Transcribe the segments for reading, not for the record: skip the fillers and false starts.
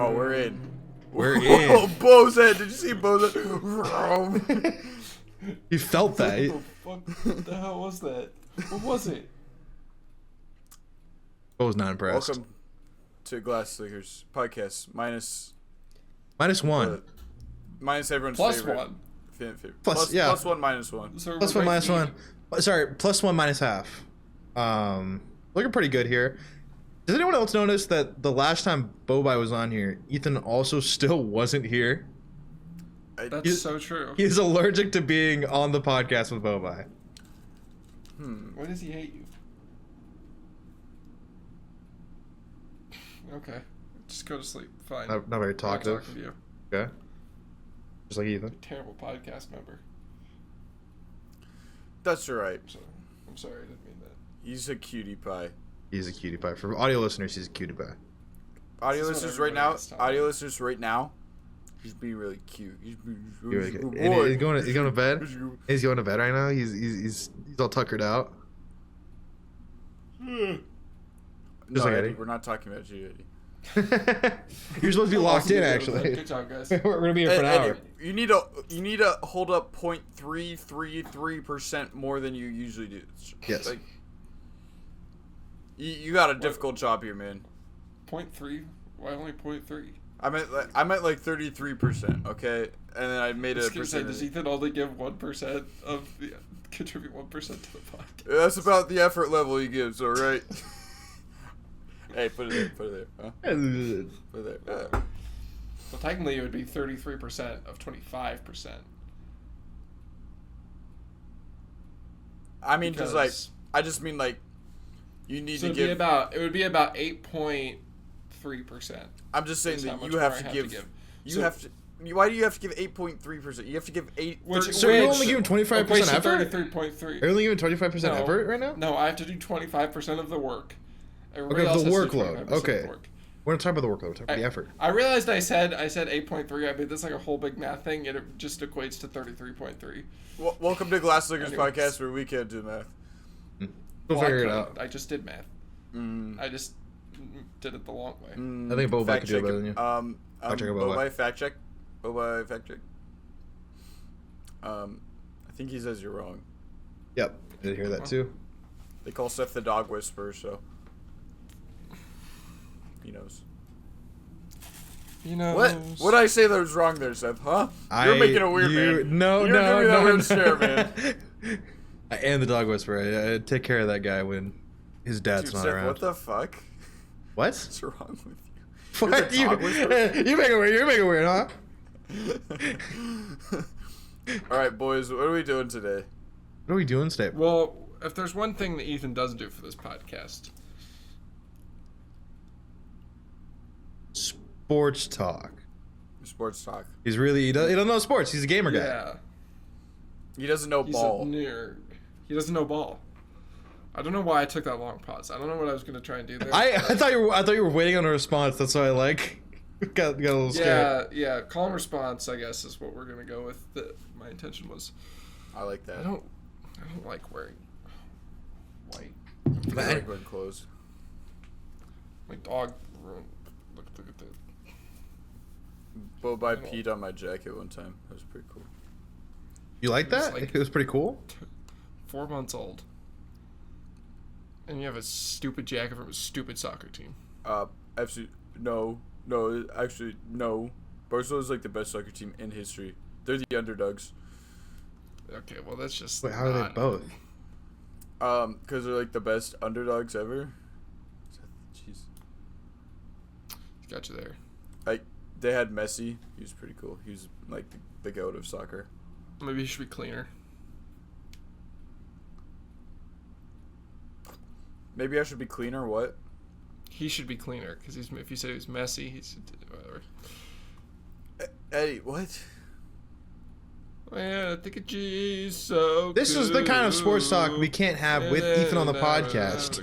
Oh, we're in. We're Whoa, in. Bo's head. Did you see Bo's head? You felt that. What the hell was that? What was it? I was not impressed. Welcome to Glasslickers podcast. Minus -1. minus everyone's Plus favorite. one. Plus, yeah. Plus one, minus one. So Plus we're one, minus ranking- one. Sorry, +1, -half. Looking pretty good here. Does anyone else notice that the last time Bobai was on here, Ethan also still wasn't here? That's so true. He's allergic to being on the podcast with Bobai. Why does he hate you? Okay. Just go to sleep. Fine. Not very I'm not talkative. talking to you. Okay. Just like Ethan. Terrible podcast member. That's right. So, I'm sorry, I didn't mean that. He's a cutie pie. He's a cutie pie. For audio listeners, he's a cutie pie. Audio This is what listeners right everybody now. else talks Audio about. listeners right now. He's being really cute. He's Really good. good And boy. he's going to bed. He's going to bed right now. He's all tuckered out. No, Just like Eddie, Eddie. we're not talking about you, Eddie. You're supposed to be locked in, actually. Good job, guys. We're gonna be here for an Eddie, hour. you need to hold up 0.333% more than you usually do. Yes. Like, you got a difficult job here, man. 0.3? Why only 0.3? I meant like 33%, okay? And then I made a percentage. Does Ethan only give 1% of the contribute 1% to the podcast? That's about the effort level he gives, all right? Hey, put it there. Put it there. Huh? Put it there. Well, technically, it would be 33% of 25%. I mean, just like Because- I just mean like you need So to it'd be give. it would be about 8.3%. I'm just saying is how that much you more have I to have give. to give. You So- have to. Why do you have to give 8.3%? You have to give 8. Which- So you're Which only giving 25% equates to effort? 33.3. Are you only giving 25% No. effort right now? No, I have to do 25% of the work. Everybody Okay, else the has to do workload. 25% of the Okay. work. We're not talking about the workload. We're talking about the effort. I realized I said 8.3. I made this like a whole big math thing, and it just equates to 33.3. Welcome to Glasslickers Anyways. podcast, where we can't do math. We'll Well, I figure it couldn't. out. I just did math. I just did it the long way. I think Bobai Fact could do it check better than you. Fact check it, Bobai, fact check. Bobai, fact check. I think he says you're wrong. Yep. I did hear that too. They call Seth the dog whisperer, so he knows. You know What did I say that was wrong there, Seth? Huh? You're making a weird man. No, You're no, giving me that no, weird no. stare, man. I am the dog whisperer. I take care of that guy when his dad's Dude, not Seth, around. what the fuck? What? What's wrong with you? What? the dog whisperer? You make it weird. You make it weird, huh? All right, boys. What are we doing today? What are we doing today? Well, if there's one thing that Ethan doesn't do for this podcast, Sports talk. Sports talk. He doesn't know sports. He's a gamer guy. yeah, He doesn't know he's ball. a nerd. He doesn't know ball. I don't know why I took that long pause. I don't know what I was gonna try and do there. I thought you were waiting on a response. That's why I got a little scared. yeah. Calm response, I guess, is what we're gonna go with. My intention was. I like that. I don't like wearing white. I like wearing clothes. My dog ruined. Look at that. Bobai peed on my jacket one time. That was pretty cool. You like It's that? like- It was pretty cool. 4 months old. And you have a stupid jacket from a stupid soccer team. Absolutely no. Actually, no. Barcelona's like the best soccer team in history. They're the underdogs. Okay, well that's just. Wait, how are they not- both? Because they're like the best underdogs ever. Jeez. Got you there. Like, they had Messi. He was pretty cool. He was like the goat of soccer. Maybe he should be cleaner. Maybe I should be cleaner. What? He should be cleaner because if you said he was messy, he's whatever. Eddie, what? Yeah, I think a G is so. This is the kind of sports talk we can't have with Ethan on the podcast.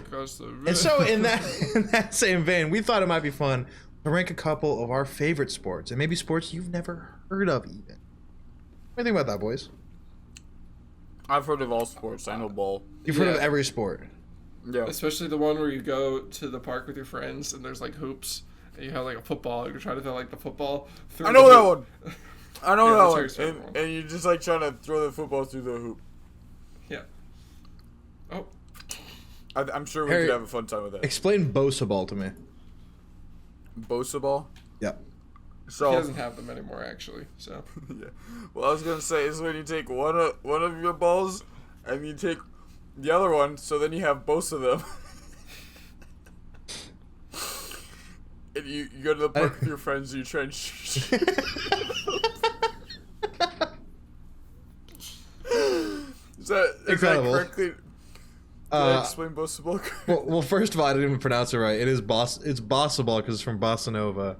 And so, in that same vein, we thought it might be fun to rank a couple of our favorite sports, and maybe sports you've never heard of even. What do you think about that, boys? I've heard of all sports. I know ball. You've heard of Yeah. every sport. Yeah. Especially the one where you go to the park with your friends and there's like hoops And you have like a football. You're trying to throw like the football through. I know the that hoop. one. I know Yeah, that that's one. how you start And you're just like trying to throw the football through the hoop. Yeah. Oh. I'm sure we Harry, could have a fun time with that. Explain Bosa ball to me. Bosa ball? Yep. So He doesn't have them anymore, actually. So. yeah. Well, I was gonna say is when you take one of your balls and you take the other one, so then you have both of them. And you go to the park with your friends and you try and shoot. Is that Incredible. correctly? Did I explain Bosa ball? Well, first of all, I didn't even pronounce it right. It is It's Bossa ball because it's from Bossa Nova.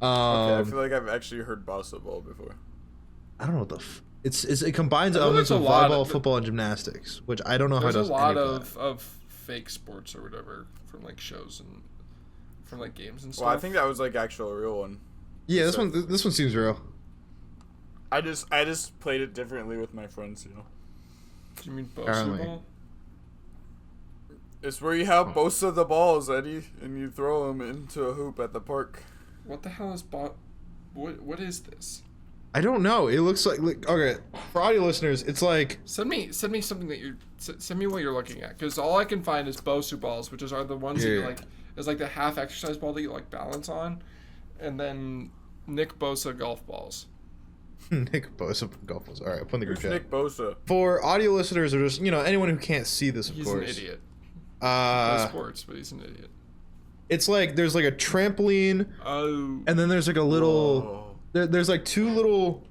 Okay, I feel like I've actually heard Bosa ball before. I don't know what the. It combines I know elements there's of a lot volleyball, of- football, and gymnastics, which I don't know how it There's does a lot any of that. of fake sports or whatever from like shows and from like games and stuff. Well, I think that was like actual real one. Yeah, this so- one seems real. I just played it differently with my friends, you know. Do you mean Apparently. basketball? It's where you have both of the balls, Eddie, and you throw them into a hoop at the park. What the hell is What is this? I don't know. It looks like okay. For audio listeners, it's like Send me something that send me what you're looking at, because all I can find is Bosu balls, which are the ones that you Yeah. like. It's like the half exercise ball that you like balance on, and then Nick Bosa golf balls. Nick Bosa golf balls. All right, put in the group Who's chat. Nick Bosa? For audio listeners, or just anyone who can't see this, of He's course. an idiot. No Uh, sports, but he's an idiot. it's like there's like a trampoline, Oh. and then there's like a little. Whoa. There's like two little.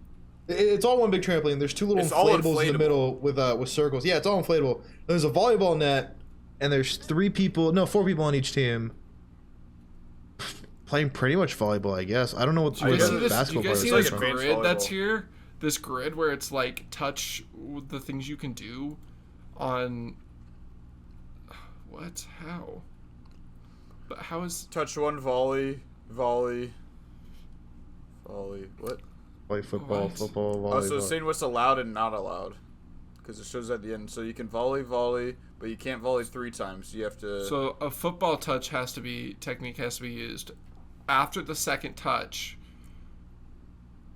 It's all one big trampoline. There's two little It's all inflatables in inflatable. the middle with circles. Yeah, it's all inflatable. There's a volleyball net, and there's four people on each team. Playing pretty much volleyball, I guess. I don't know what Do you guys guess see the this? Do basketball you guys see players this are. Advanced grid that's volleyball. here? This grid where it's like touch the things you can do on. What? How? But how is? Touch one, volley. What? Play football, What? football, volleyball. Oh, so it's saying what's allowed and not allowed, because it shows at the end. So you can volley, but you can't volley 3 times. You have to. So a football touch technique has to be used after the second touch.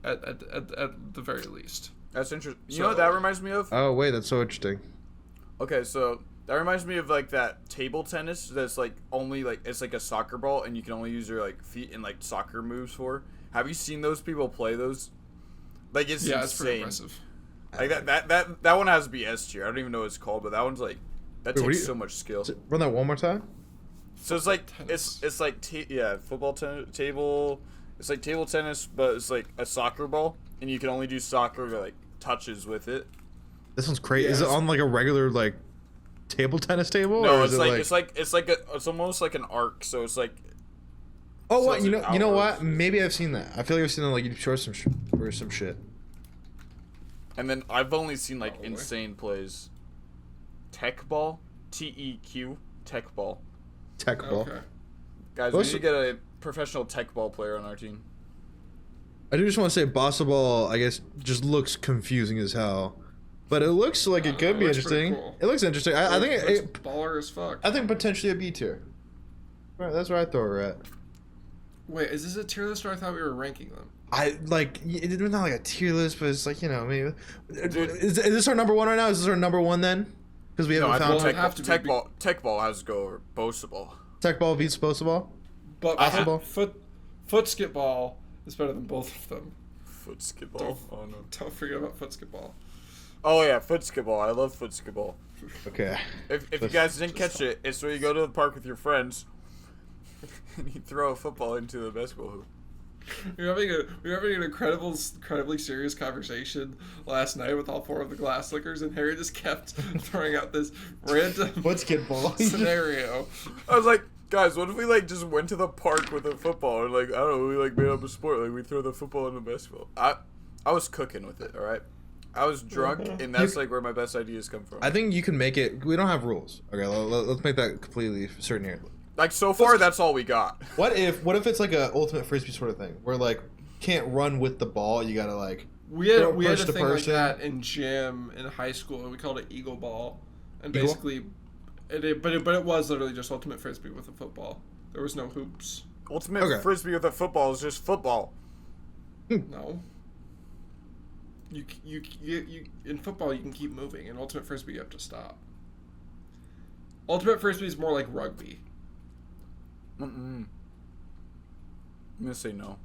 At the very least. That's interesting. You So- know what that reminds me of? Oh wait, that's so interesting. Okay, so that reminds me of like that table tennis that's like only like it's like a soccer ball and you can only use your like feet and like soccer moves for. Have you seen those people play those? Like it's Yeah, it's pretty insane. impressive. Like that one has to be S tier. I don't even know what it's called, but that one's like that Wait, what takes do you- so much skill. Run that one more time. So it's like Tennis. it's like football table. It's like table tennis, but it's like a soccer ball, and you can only do soccer like touches with it. This one's crazy. Is it Yes. on like a regular like table tennis table? No, or it's is like, it it's almost like an arc. So it's like Oh, so what? it's You an know outwards. what? Maybe I've seen that. I feel like I've seen that like YouTube shorts or some shit. And then I've only seen like Probably. insane plays. Tech ball, TEQ, tech ball. Tech ball. Okay. Guys, Most we need to get a professional tech ball player on our team. I do just want to say Bossa ball, I guess, just looks confusing as hell. But it looks like it could be looks pretty interesting. cool. It looks interesting. I think It's baller as fuck. I think potentially a B tier. Right, that's where I throw her at. Wait, is this a tier list or I thought we were ranking them? I like it's not like a tier list, but it's like maybe. Is this our number one right now? Is this our number one then? Because we No, haven't I found think it'd have to be tech B- ball. Tech ball has to go over Bosa ball. tech ball beats Bossa ball. But Basketball? foot skip ball is better than both of them. Foot skip ball. Oh no. Don't forget about foot skip ball. Oh yeah, foot skip ball. I love foot skip ball. Okay. If you That's guys didn't just catch it, it's where you go to the park with your friends and you throw a football into the basketball hoop. We were having an incredibly serious conversation last night with all 4 of the Glasslickers, and Harry just kept throwing out this random What's kid ball? scenario. I was like, guys, what if we like just went to the park with a football and like I don't know, we like made up a sport, like we throw the football into basketball. I was cooking with it, all right. I was drunk, and that's like where my best ideas come from. I think you can make it. We don't have rules. Okay, let's make that completely certain here. Like so far, that's all we got. What if it's like a ultimate frisbee sort of thing, where like can't run with the ball, you gotta like. We had a person to thing like person. that in gym in high school, and we called it Eagle Ball, and Eagle? basically, but it was literally just ultimate frisbee with a football. There was no hoops. Ultimate frisbee with a football is just football. No. You in football you can keep moving. In ultimate frisbee you have to stop. Ultimate frisbee is more like rugby. I'm gonna say no.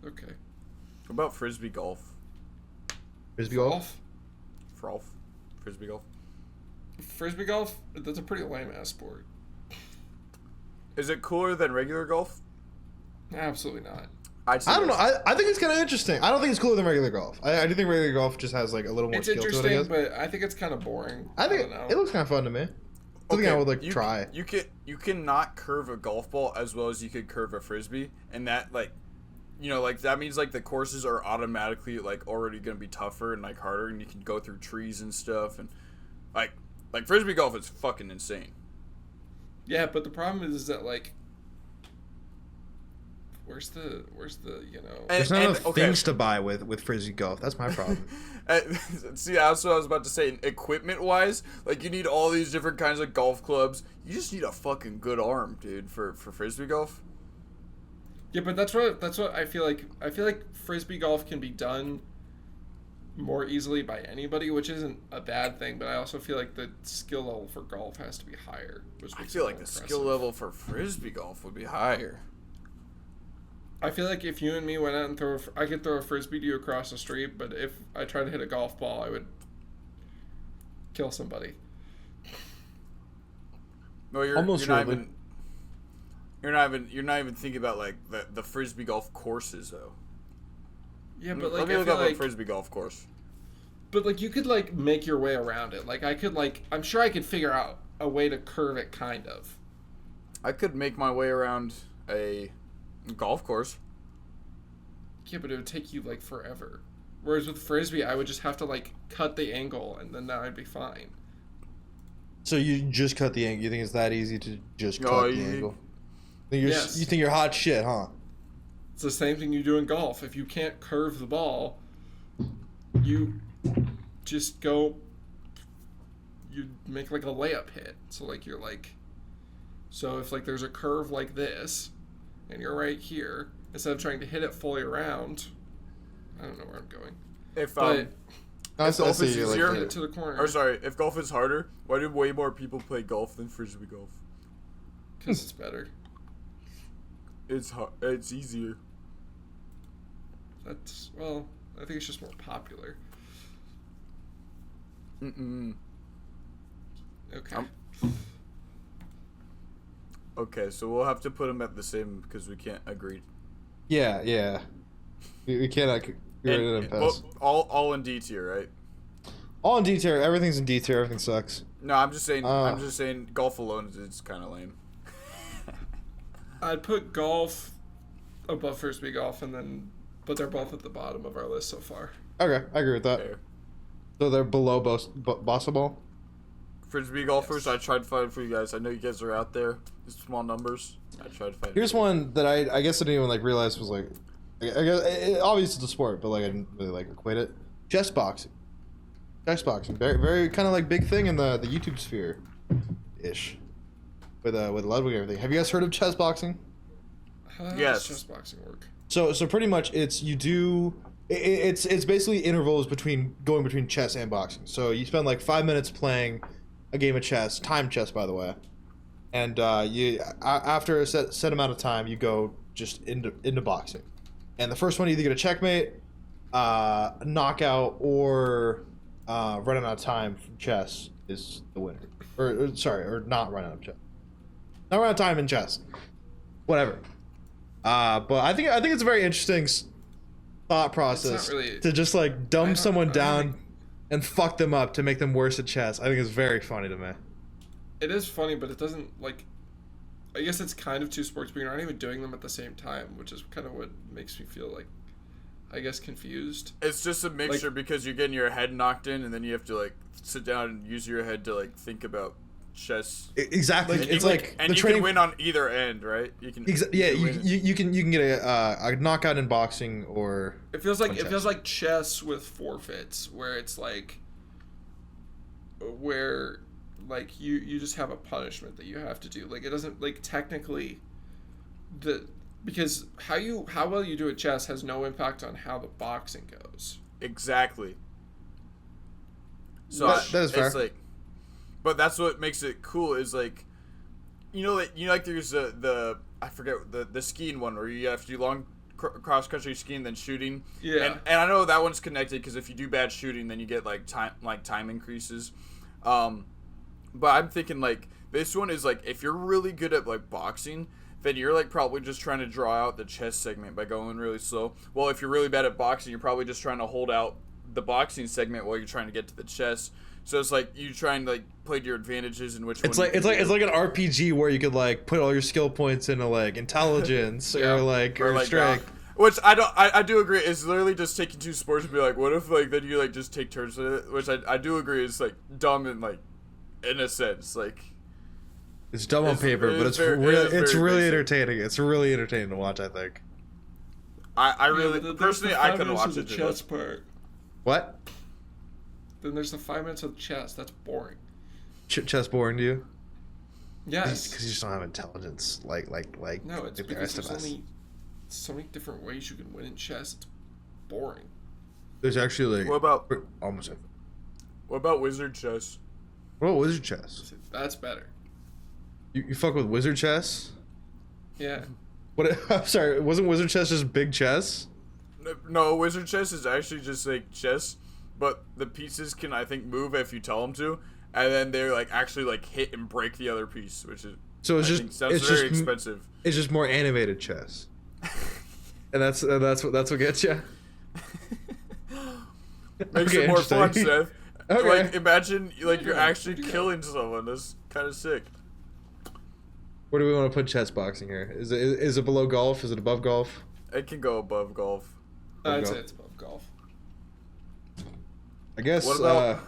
Okay. What about frisbee golf? Frisbee golf? Frolf. Frisbee golf. Frisbee golf? That's a pretty lame ass sport. Is it cooler than regular golf? Absolutely not. I don't know. I think it's kind of interesting. I don't think it's cooler than regular golf. I do think regular golf just has like a little more skill to it. It's interesting, but I think it's kind of boring. I think it looks kind of fun to me. I think I would like try. You cannot curve a golf ball as well as you could curve a frisbee, and that like, that means like the courses are automatically like already gonna be tougher and like harder, and you can go through trees and stuff, and like frisbee golf is fucking insane. Yeah, but the problem is that like, where's the There's not enough things to buy with frisbee golf. That's my problem. See, that's what I was about to say. Equipment wise, like you need all these different kinds of golf clubs. You just need a fucking good arm, dude, for frisbee golf. Yeah, but that's what I feel like. I feel like frisbee golf can be done more easily by anybody, which isn't a bad thing. But I also feel like the skill level for golf has to be higher. I feel like the skill level for frisbee golf would be higher. I feel like if you and me went out and I could throw a frisbee to you across the street, but if I tried to hit a golf ball, I would kill somebody. No, you're not even thinking about like the frisbee golf courses though. Yeah, but like let me look up a frisbee golf course. But like you could like make your way around it. Like I'm sure I could figure out a way to curve it kind of. I could make my way around a golf course. Yeah, but it would take you like forever. Whereas with frisbee, I would just have to like cut the angle, and then I'd be fine. So you just cut the angle? You think it's that easy to just cut the angle? Yes. You think you're hot shit, huh? It's the same thing you do in golf. If you can't curve the ball, you just go. You make like a layup hit. So like you're like. So if like there's a curve like this. And you're right here. Instead of trying to hit it fully around, I don't know where I'm going. If golf is easier, hit it to the corner. Or sorry, if golf is harder, why do way more people play golf than frisbee golf? Because it's better. It's easier. I think it's just more popular. Okay. Okay, so we'll have to put them at the same because we can't agree. Yeah. We cannot agree on impasse. All in D tier, right? All in D tier. Everything's in D tier. Everything sucks. No, I'm just saying. Golf alone is kind of lame. I'd put golf above frisbee golf, but they're both at the bottom of our list so far. Okay, I agree with that. Fair. So they're below basketball. Frisbee golfers, yes. I tried to find for you guys. I know you guys are out there. It's small numbers. I tried to find. Here's one that I guess I didn't even like realize was like, I guess obviously it's a sport, but like I didn't really like equate it. Chess boxing, very very kind of like big thing in the YouTube sphere, ish, with Ludwig and everything. Have you guys heard of chess boxing? How yes. does chess boxing work? So pretty much it's basically intervals going between chess and boxing. So you spend like 5 minutes playing a game of chess, timed chess by the way, and you after a set amount of time you go just into boxing, and the first one you either get a checkmate, a knockout, or running out of time from chess is the winner, or not run out of chess, not run out of time in chess, whatever. But I think it's a very interesting thought process to just like dumb someone down and fuck them up to make them worse at chess. I think it's very funny to me. It is funny, but it doesn't like. I guess it's kind of two sports, but you're not even doing them at the same time, which is kind of what makes me feel like, I guess, confused. It's just a mixture because you're getting your head knocked in, and then you have to like sit down and use your head to like think about chess. Exactly. It's like and you can win on either end, right? You can. You can get a knockout in boxing or. It feels like chess with forfeits, where it's like. Where, like you just have a punishment that you have to do. Like it doesn't like technically. because how well you do at chess has no impact on how the boxing goes. Exactly. So that is fair. it's like, but that's what makes it cool is like, like there's the I forget the skiing one where you have to do long cross country skiing then shooting. Yeah. And I know that one's connected because if you do bad shooting then you get like time increases. But I'm thinking like this one is like if you're really good at like boxing, then you're like probably just trying to draw out the chess segment by going really slow. Well, if you're really bad at boxing, you're probably just trying to hold out the boxing segment while you're trying to get to the chess. So it's like you trying to like play to your advantages in which it's one. It's like an RPG where you could like put all your skill points into like intelligence or strength. Which I do agree. It's literally just taking two sports and be like, what if like then you like just take turns with it? Which I do agree is like dumb and like in a sense like. It's dumb on paper, but it's really entertaining. It's really entertaining to watch. I think. I really personally I couldn't watch it. Chess part. What? Then there's the 5 minutes of chess. That's boring. Chess boring to you? Yes. Because you just don't have intelligence like no, it's the because rest of there's us. only so many different ways you can win in chess. It's boring. There's actually what about wizard chess? What about wizard chess? That's better. You fuck with wizard chess? Yeah. What? I'm sorry. Wasn't wizard chess just big chess? No, wizard chess is actually just like chess, but the pieces can I think move if you tell them to, and then they're like actually like hit and break the other piece, which is sounds very expensive. It's just more animated chess, and that's what gets you. Makes it more fun, Seth. Okay. Like imagine like you're actually killing someone. That's kind of sick. Where do we want to put chess boxing here? Is it below golf? Is it above golf? It can go above golf. I'd say it's above golf. I guess. What about?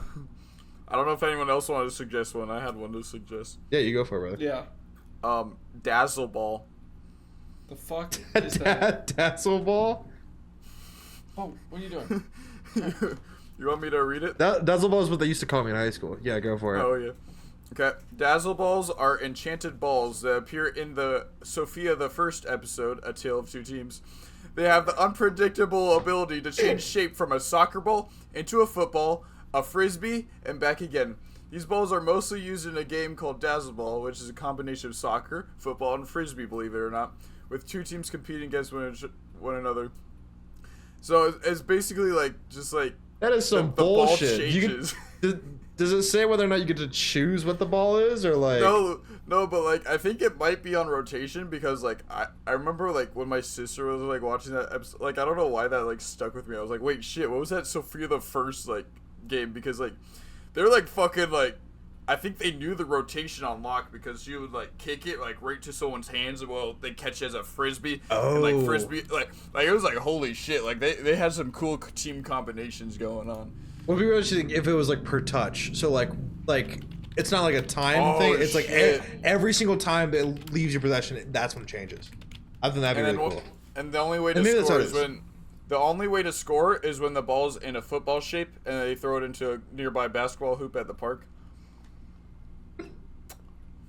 I don't know if anyone else wanted to suggest one. I had one to suggest. Yeah, you go for it, brother. Yeah. Dazzle ball. The fuck is that? Dazzle ball? Oh, what are you doing? You want me to read it? Dazzle ball is what they used to call me in high school. Yeah, go for it. Oh yeah. Okay. Dazzle balls are enchanted balls that appear in the Sophia the First episode, A Tale of Two Teams. They have the unpredictable ability to change shape from a soccer ball into a football, a frisbee, and back again. These balls are mostly used in a game called Dazzle Ball, which is a combination of soccer, football, and frisbee, believe it or not, with two teams competing against one another. So it's basically like just like that is some bullshit. Does it say whether or not you get to choose what the ball is, or like? No, but like I think it might be on rotation because like I remember like when my sister was like watching that episode, like I don't know why that like stuck with me. I was like, wait, shit, what was that Sophia the First like game? Because like they're like fucking like I think they knew the rotation on lock because she would like kick it like right to someone's hands and well they catch it as a frisbee. Oh. And, like frisbee like it was like holy shit, like they had some cool team combinations going on. What would be interesting if it was like per touch. So like it's not like a time thing. It's like every single time that it leaves your possession, that's when it changes. I think that'd be really cool. And the only way to score is when the ball's in a football shape and they throw it into a nearby basketball hoop at the park.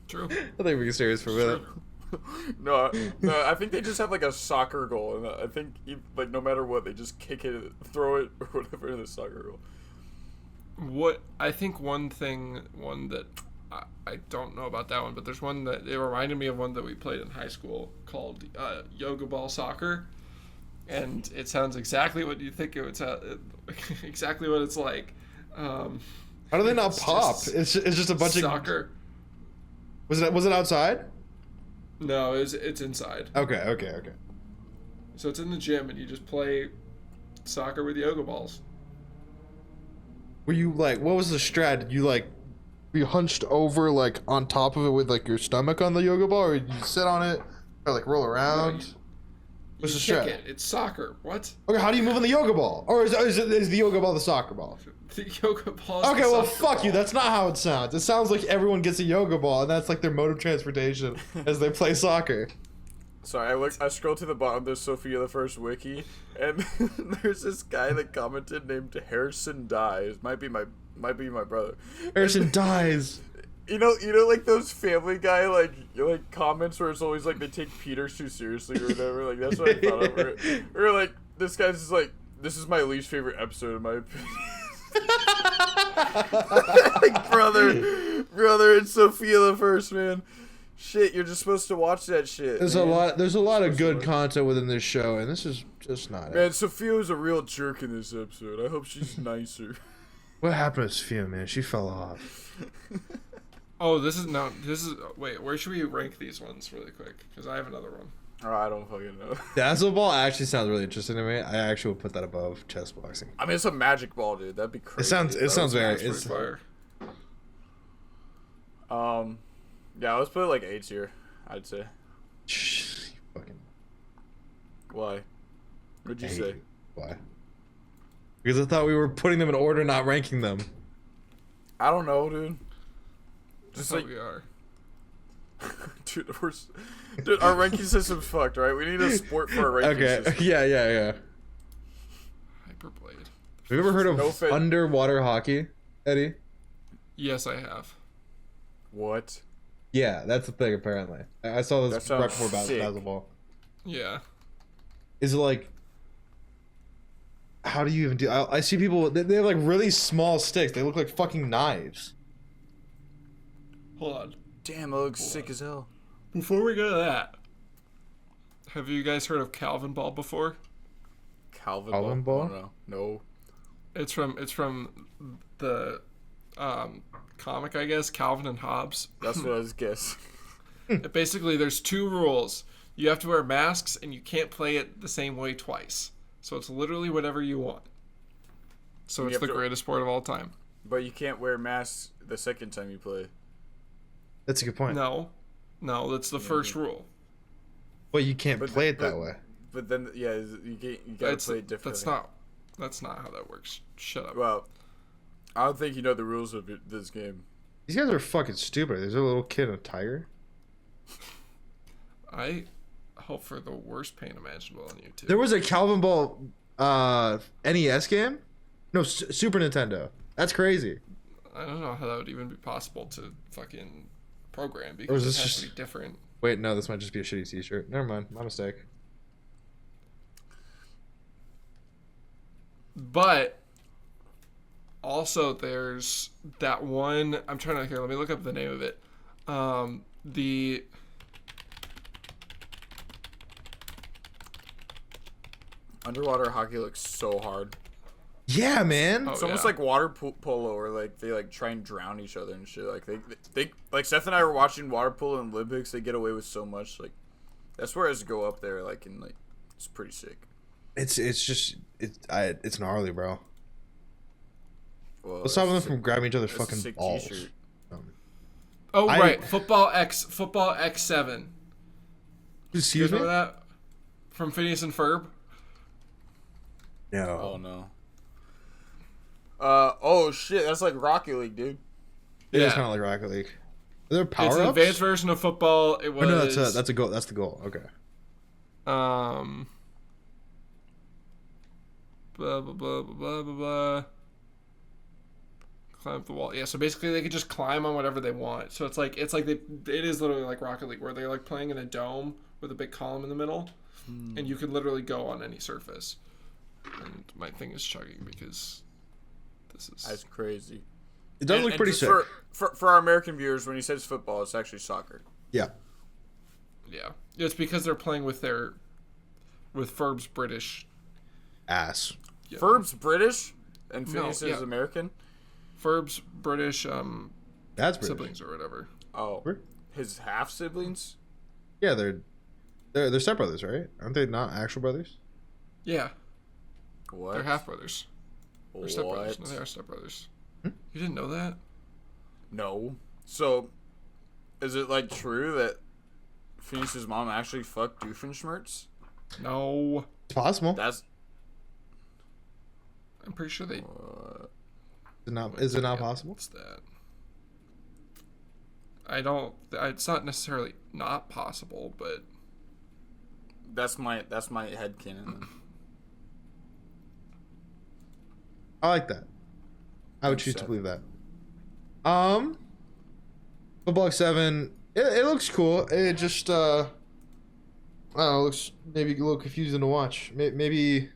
True. I think we can serious for a minute. No, I think they just have like a soccer goal, and I think like no matter what, they just kick it, throw it, or whatever in the soccer goal. I think one that I don't know about that one, but there's one that it reminded me of one that we played in high school called yoga ball soccer, and it sounds exactly what you think it would sound, exactly what it's like. How do they not pop? It's just a bunch soccer. Was it outside? No, it's inside. Okay. So it's in the gym, and you just play soccer with yoga balls. Were you like, what was the strat? Did you like be hunched over like on top of it with like your stomach on the yoga ball, or did you sit on it or like roll around? No, what's the strat? strat? It's soccer. What? Okay, how do you move on the yoga ball? Or is the yoga ball the soccer ball? The yoga ball is okay, the well, soccer fuck you. ball. That's not how it sounds. It sounds like everyone gets a yoga ball, and that's like their mode of transportation as they play soccer. Sorry, I scrolled to the bottom. There's Sophia the First wiki, and there's this guy that commented named Harrison Dies. Might be my brother. Harrison Dies. like those Family Guy like comments where it's always like they take Peter too seriously or whatever. Like that's what I thought of. Or like this guy's just like, this is my least favorite episode in my opinion. Like brother, and Sophia the First, man. Shit, you're just supposed to watch that shit. There's a lot of good content within this show, and this is just not it. Man, Sophia was a real jerk in this episode. I hope she's nicer. What happened to Sophia, man? She fell off. Oh, wait, where should we rank these ones really quick? Because I have another one. Oh, I don't fucking know. Dazzle Ball actually sounds really interesting to me. I actually would put that above chess boxing. I mean, it's a magic ball, dude. That'd be crazy. It sounds very. It's fire. Yeah, let's put it like A tier, I'd say. Fucking. Why? What'd you say? Why? Because I thought we were putting them in order, not ranking them. I don't know, dude. Just like we are. Dude, our ranking system's fucked, right? We need a sport for our ranking system. Yeah. Hyperblade. Have you ever heard of underwater hockey, Eddie? Yes, I have. What? Yeah, that's the thing, apparently. I saw this right before basketball. Yeah. Is it like... How do you even do... I see people... They have like really small sticks. They look like fucking knives. Hold on. Damn, it looks sick as hell. Before we go to that, have you guys heard of Calvin Ball before? Calvin Ball? No. It's from the comic, I guess, Calvin and Hobbes. That's what I was guessing. Basically, there's two rules. You have to wear masks, and you can't play it the same way twice. So it's literally whatever you want. So it's the greatest sport of all time. But you can't wear masks the second time you play. That's a good point. No, that's the first rule. Well, you can't play it that way. But then, yeah, you gotta play it differently. That's not how that works. Shut up. Well, I don't think you know the rules of this game. These guys are fucking stupid. There's a little kid and a tiger. I hope for the worst pain imaginable on YouTube. There was a Calvin Ball NES game? No, Super Nintendo. That's crazy. I don't know how that would even be possible to fucking program because it has to be different. Wait, no, this might just be a shitty t-shirt. Never mind. My mistake. But also there's that one, I'm trying to, here, let me look up the name of it. The underwater hockey looks so hard. Yeah, man. It's almost like water polo, or like they like try and drown each other and shit. Like they like Seth and I were watching water polo in Olympics. They get away with so much. Like that's where I go up there. Like and like it's pretty sick. It's gnarly, bro. Well, let's stop them from grabbing each other's fucking balls. Right, Football X7. Excuse me. Remember that from Phineas and Ferb? No. Oh no. Oh shit, that's like Rocket League, dude. It is kind of like Rocket League. Are there power-ups? It's an advanced version of football. It was. Oh, no, that's a goal. That's the goal. Okay. Blah blah blah blah blah blah. Climb up the wall. Yeah, so basically they could just climb on whatever they want. So it is literally like Rocket League, where they're like playing in a dome with a big column in the middle, and you can literally go on any surface. And my thing is chugging because this is... That's crazy. It does look pretty sick. For our American viewers, when he says football, it's actually soccer. Yeah. Yeah. It's because they're playing with Ferb's British ass. Yeah. Ferb's British? And Phineas is American? Ferb's British That's British. siblings or whatever. Oh. His half siblings? Yeah, they're stepbrothers, right? Aren't they not actual brothers? Yeah. What? They're half brothers. They're stepbrothers. No, they are stepbrothers. You didn't know that? No. So, is it like true that Phineas's mom actually fucked Doofenshmirtz? No. It's possible. I'm pretty sure they. Is it not possible? What's that? It's not necessarily not possible, but that's my headcanon. I like that. I would choose to believe that. Football X7. It looks cool. It just I don't know, it looks maybe a little confusing to watch. Maybe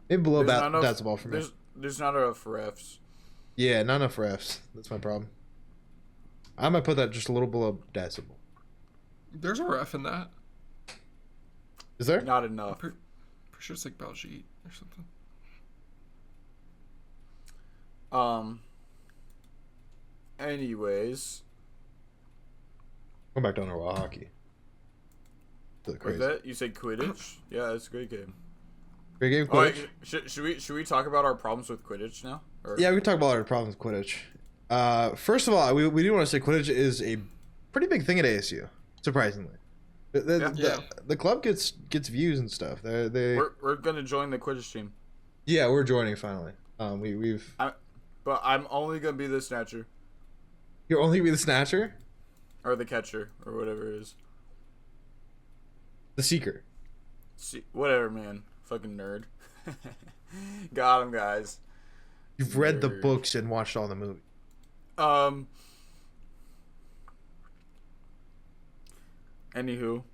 below that's the ball for me. There's not enough refs. Yeah, not enough refs. That's my problem. I might put that just a little below decibel. There's a ref in that. Is there? Not enough. Pretty sure it's like Belgique or something. Anyways. Go back down to raw hockey. With that, you said Quidditch? Yeah, it's a great game. Great game, Quidditch. Should we talk about our problems with Quidditch now? Or? Yeah, we can talk about our problems with Quidditch. First of all, we do want to say Quidditch is a pretty big thing at ASU, surprisingly. The club gets views and stuff. We're gonna join the Quidditch team. Yeah, we're joining finally. But I'm only gonna be the snatcher. You're only gonna be the snatcher? Or the catcher, or whatever it is. The seeker. Whatever, man. Fucking nerd. Got him, guys. You've read the books and watched all the movies. Anywho.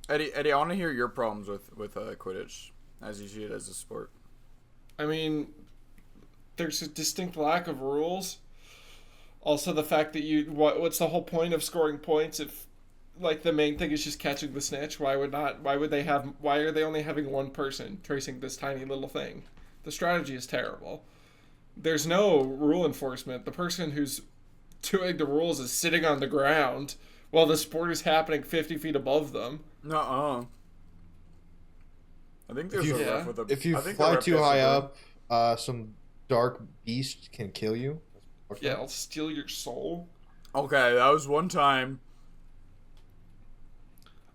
Eddie, I want to hear your problems with Quidditch, as you see it as a sport. I mean, there's a distinct lack of rules. Also, the fact that what's the whole point of scoring points if, like, the main thing is just catching the snitch? Why are they only having one person tracing this tiny little thing? The strategy is terrible. There's no rule enforcement. The person who's doing the rules is sitting on the ground while the sport is happening 50 feet above them. I think there's a ref with a... If you fly too high up, some dark beast can kill you. Yeah, it'll steal your soul. Okay, that was one time.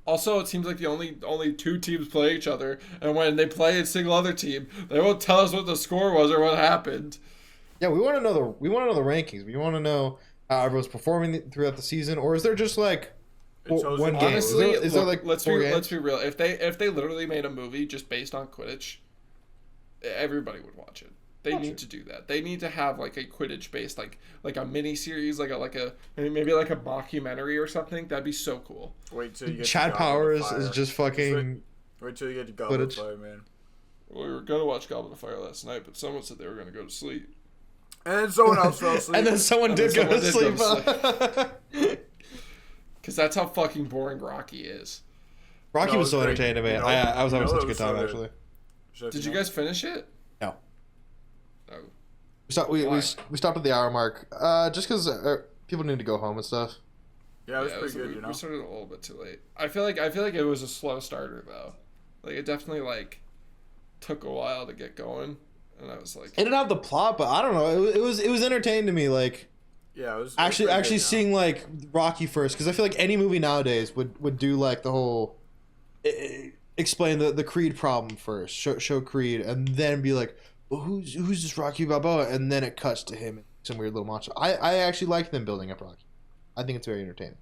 Also, it seems like the only two teams play each other, and when they play a single other team, they won't tell us what the score was or what happened. Yeah, we want to know the rankings. We want to know how everyone's performing throughout the season, or is there just like one game? Honestly, is there like let's be real. If they literally made a movie just based on Quidditch, everybody would watch it. They need to do that. They need to have like a Quidditch based like a mini series, like a maybe like a mockumentary or something. That'd be so cool. Wait till you get Chad Powers is just fucking. Wait till you get to Goblet of Fire, man. Well, we were gonna watch Goblet of Fire last night, but someone said they were gonna go to sleep. And then someone else fell asleep. And then someone did go to sleep. Because that's how fucking boring Rocky is. Rocky was so entertaining to me. I was having such a good time, actually. Did you guys finish it? No. Oh. We stopped at the hour mark, just because people need to go home and stuff. Yeah, it was pretty good, you know? We started a little bit too late. I feel like it was a slow starter, though. Like, it definitely, took a while to get going. And I was like... It didn't have the plot, but I don't know. It was entertaining to me, like... Yeah, it was... Actually seeing, like, Rocky first, because I feel like any movie nowadays would do, like, the whole... explain the Creed problem first. Show Creed, and then be like... Well, who's this Rocky Balboa? And then it cuts to him in some weird little monster. I actually like them building up Rocky. I think it's very entertaining.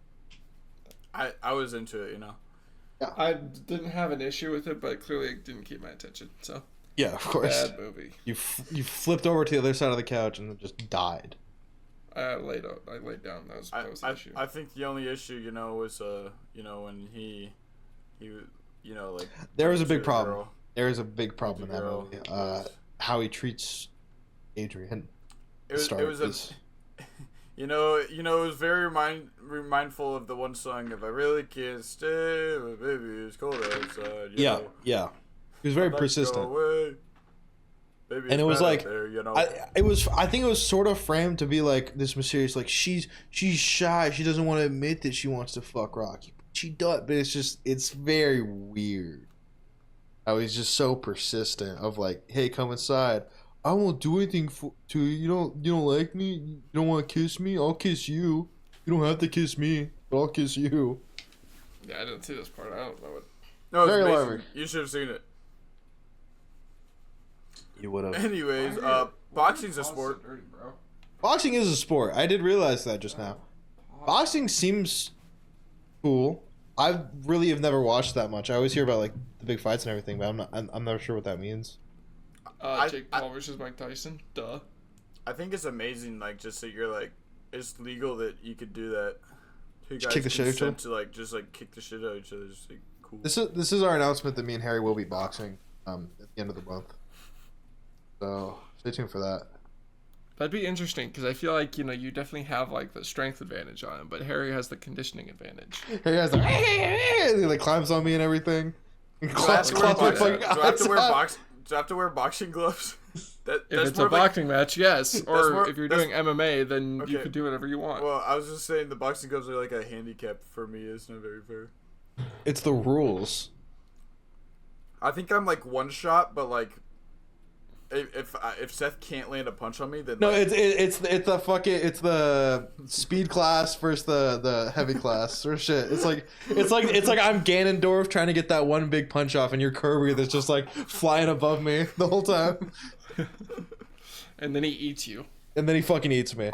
I was into it, you know. Yeah. I didn't have an issue with it, but clearly it didn't keep my attention. So yeah, of course. Bad movie. You flipped over to the other side of the couch and just died. I laid down. That was the issue. I think the only issue, you know, was when he you know, like, there was a big problem. There is a big problem in that movie. How he treats Adrian. It was you know, it was very mindful of the one song, "If I Really Can't Stay, my baby is cold outside." Yeah. He was very persistent. And it was like, there, you know? I think it was sort of framed to be like this mysterious, like she's shy, she doesn't want to admit that she wants to fuck Rocky. She does, but it's very weird. I was just so persistent of like, hey, come inside. I won't do anything to you. You don't like me? You don't want to kiss me? I'll kiss you. You don't have to kiss me, but I'll kiss you. Yeah, I didn't see this part. I don't know what. No, it's very amazing. lovely. You should have seen it. You would have. Anyways, boxing's a sport. Dirty, bro. Boxing is a sport. I did realize that just now. Boxing seems cool. I really have never watched that much. I always hear about like the big fights and everything, but I'm not sure what that means. Jake Paul versus Mike Tyson. Duh. I think it's amazing, like, just that you're like, it's legal that you could do that. Two guys kick the shit out of each other? to like just like kick the shit out of each other. It's like cool. This is our announcement that me and Harry will be boxing at the end of the month. So stay tuned for that. That'd be interesting because I feel like you definitely have like the strength advantage on him, but Harry has the conditioning advantage. Harry has like, he like climbs on me and everything. Do I have to wear boxing gloves? If it's a boxing match, yes. Or if you're doing MMA, then you could do whatever you want. Well, I was just saying the boxing gloves are like a handicap for me. It's not very fair. It's the rules. I think I'm like one shot, but like if Seth can't land a punch on me, then no, like, it's the speed class versus the heavy class or shit. It's like I'm Ganondorf trying to get that one big punch off, and you're Kirby that's just like flying above me the whole time. And then he eats you. And then he fucking eats me.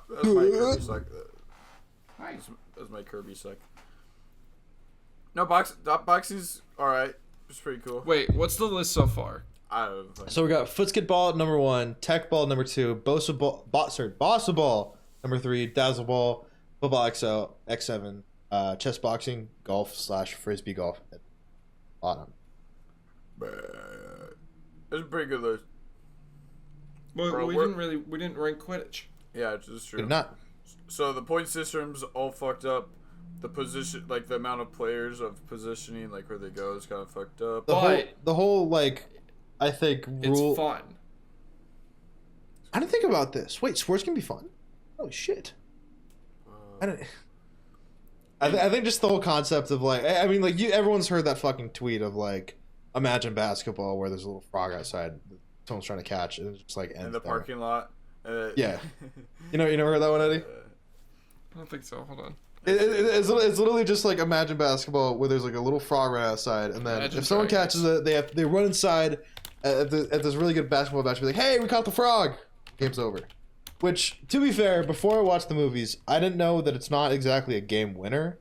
That's my Kirby suck. That's my Kirby suck. No, boxing's alright. It's pretty cool. Wait, what's the list so far? I don't know. So we got Footskid Ball number 1, Tech Ball number 2, Bossa Ball number 3, Dazzle Ball, Football XL, X7, chess boxing, golf / frisbee golf at bottom. It's a pretty good list. Well, Bro, we didn't rank Quidditch. Yeah, it's just true. Did not. So the point system's all fucked up. The position, like the amount of players of positioning, like where they go, is kind of fucked up. The whole like, I think rule. It's fun. I didn't think about this. Wait, sports can be fun. Holy shit. I think just the whole concept of like, I mean, like everyone's heard that fucking tweet of like, imagine basketball where there's a little frog outside that someone's trying to catch, and it's just like in the parking lot. Yeah. You never heard that one, Eddie? I don't think so. Hold on. It's literally just like imagine basketball where there's like a little frog right outside, and then if someone catches it, they run inside at this really good basketball match, be like, "Hey, we caught the frog!" Game's over. Which, to be fair, before I watched the movies, I didn't know that it's not exactly a game winner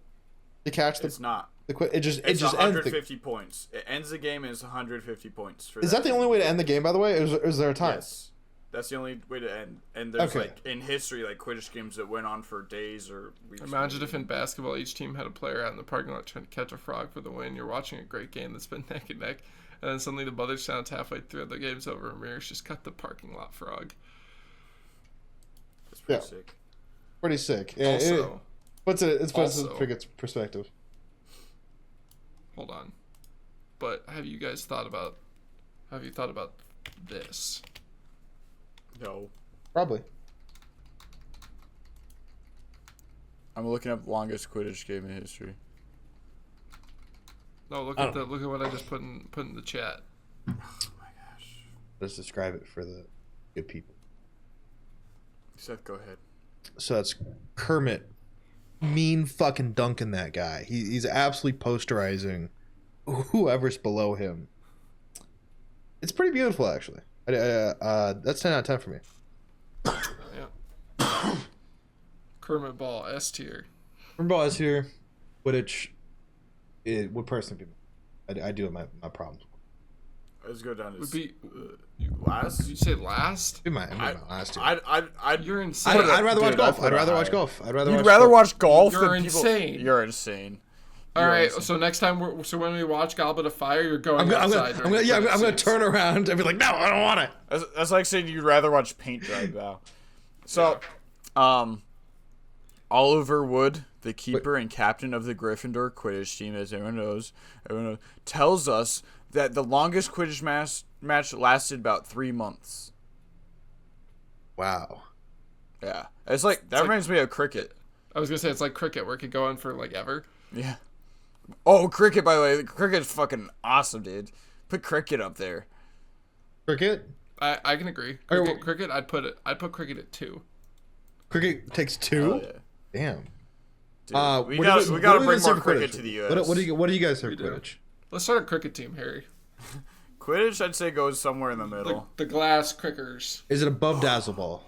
to catch the. It's not. It just 150 points. It ends the game and it's 150 points. Is that the only way to end the game? By the way, or is there a time? Yes. That's the only way to end. And there's like in history, like Quidditch games that went on for days or weeks. Imagine if in basketball each team had a player out in the parking lot trying to catch a frog for the win. You're watching a great game that's been neck and neck, and then suddenly the buzzer sounds halfway through, the game's over, and Mirrors just cut the parking lot frog. That's pretty sick. Pretty sick. Yeah, also, it's pretty good perspective. Hold on, but have you thought about this? No. Probably. I'm looking up longest Quidditch game in history. No, look at what I just put in the chat. Oh my gosh. Let's describe it for the good people. Seth, go ahead. So that's Kermit, mean fucking dunking that guy. He's absolutely posterizing whoever's below him. It's pretty beautiful, actually. That's 10 out of 10 for me. Yeah. Kermit Ball S tier. Kermit Ball S tier. Quidditch, it would personally be. I do have my problems. Let's go down to would be last. Did you say last? Be my last tier. You're insane. I'd rather watch golf. I'd rather watch golf. You'd rather watch golf. You're insane. You're insane. All right, so next time, when we watch Goblet of Fire, you're going outside. I'm gonna turn around and be like, no, I don't want it. That's like saying you'd rather watch paint dry now. So, Oliver Wood, the keeper and captain of the Gryffindor Quidditch team, as everyone knows, tells us that the longest Quidditch match lasted about 3 months. Wow. Yeah, it's like that reminds me of cricket. I was gonna say it's like cricket, where it could go on for like ever. Yeah. Oh, cricket, by the way. Cricket's fucking awesome, dude. Put cricket up there. Cricket? I can agree. Cricket, I'd put cricket at 2. Cricket takes 2? Oh, yeah. Damn. Dude, we gotta bring more cricket to the U.S. What do you guys think Quidditch? Let's start a cricket team, Harry. Quidditch, I'd say, goes somewhere in the middle. The Glasslickers. Is it above Dazzle Ball?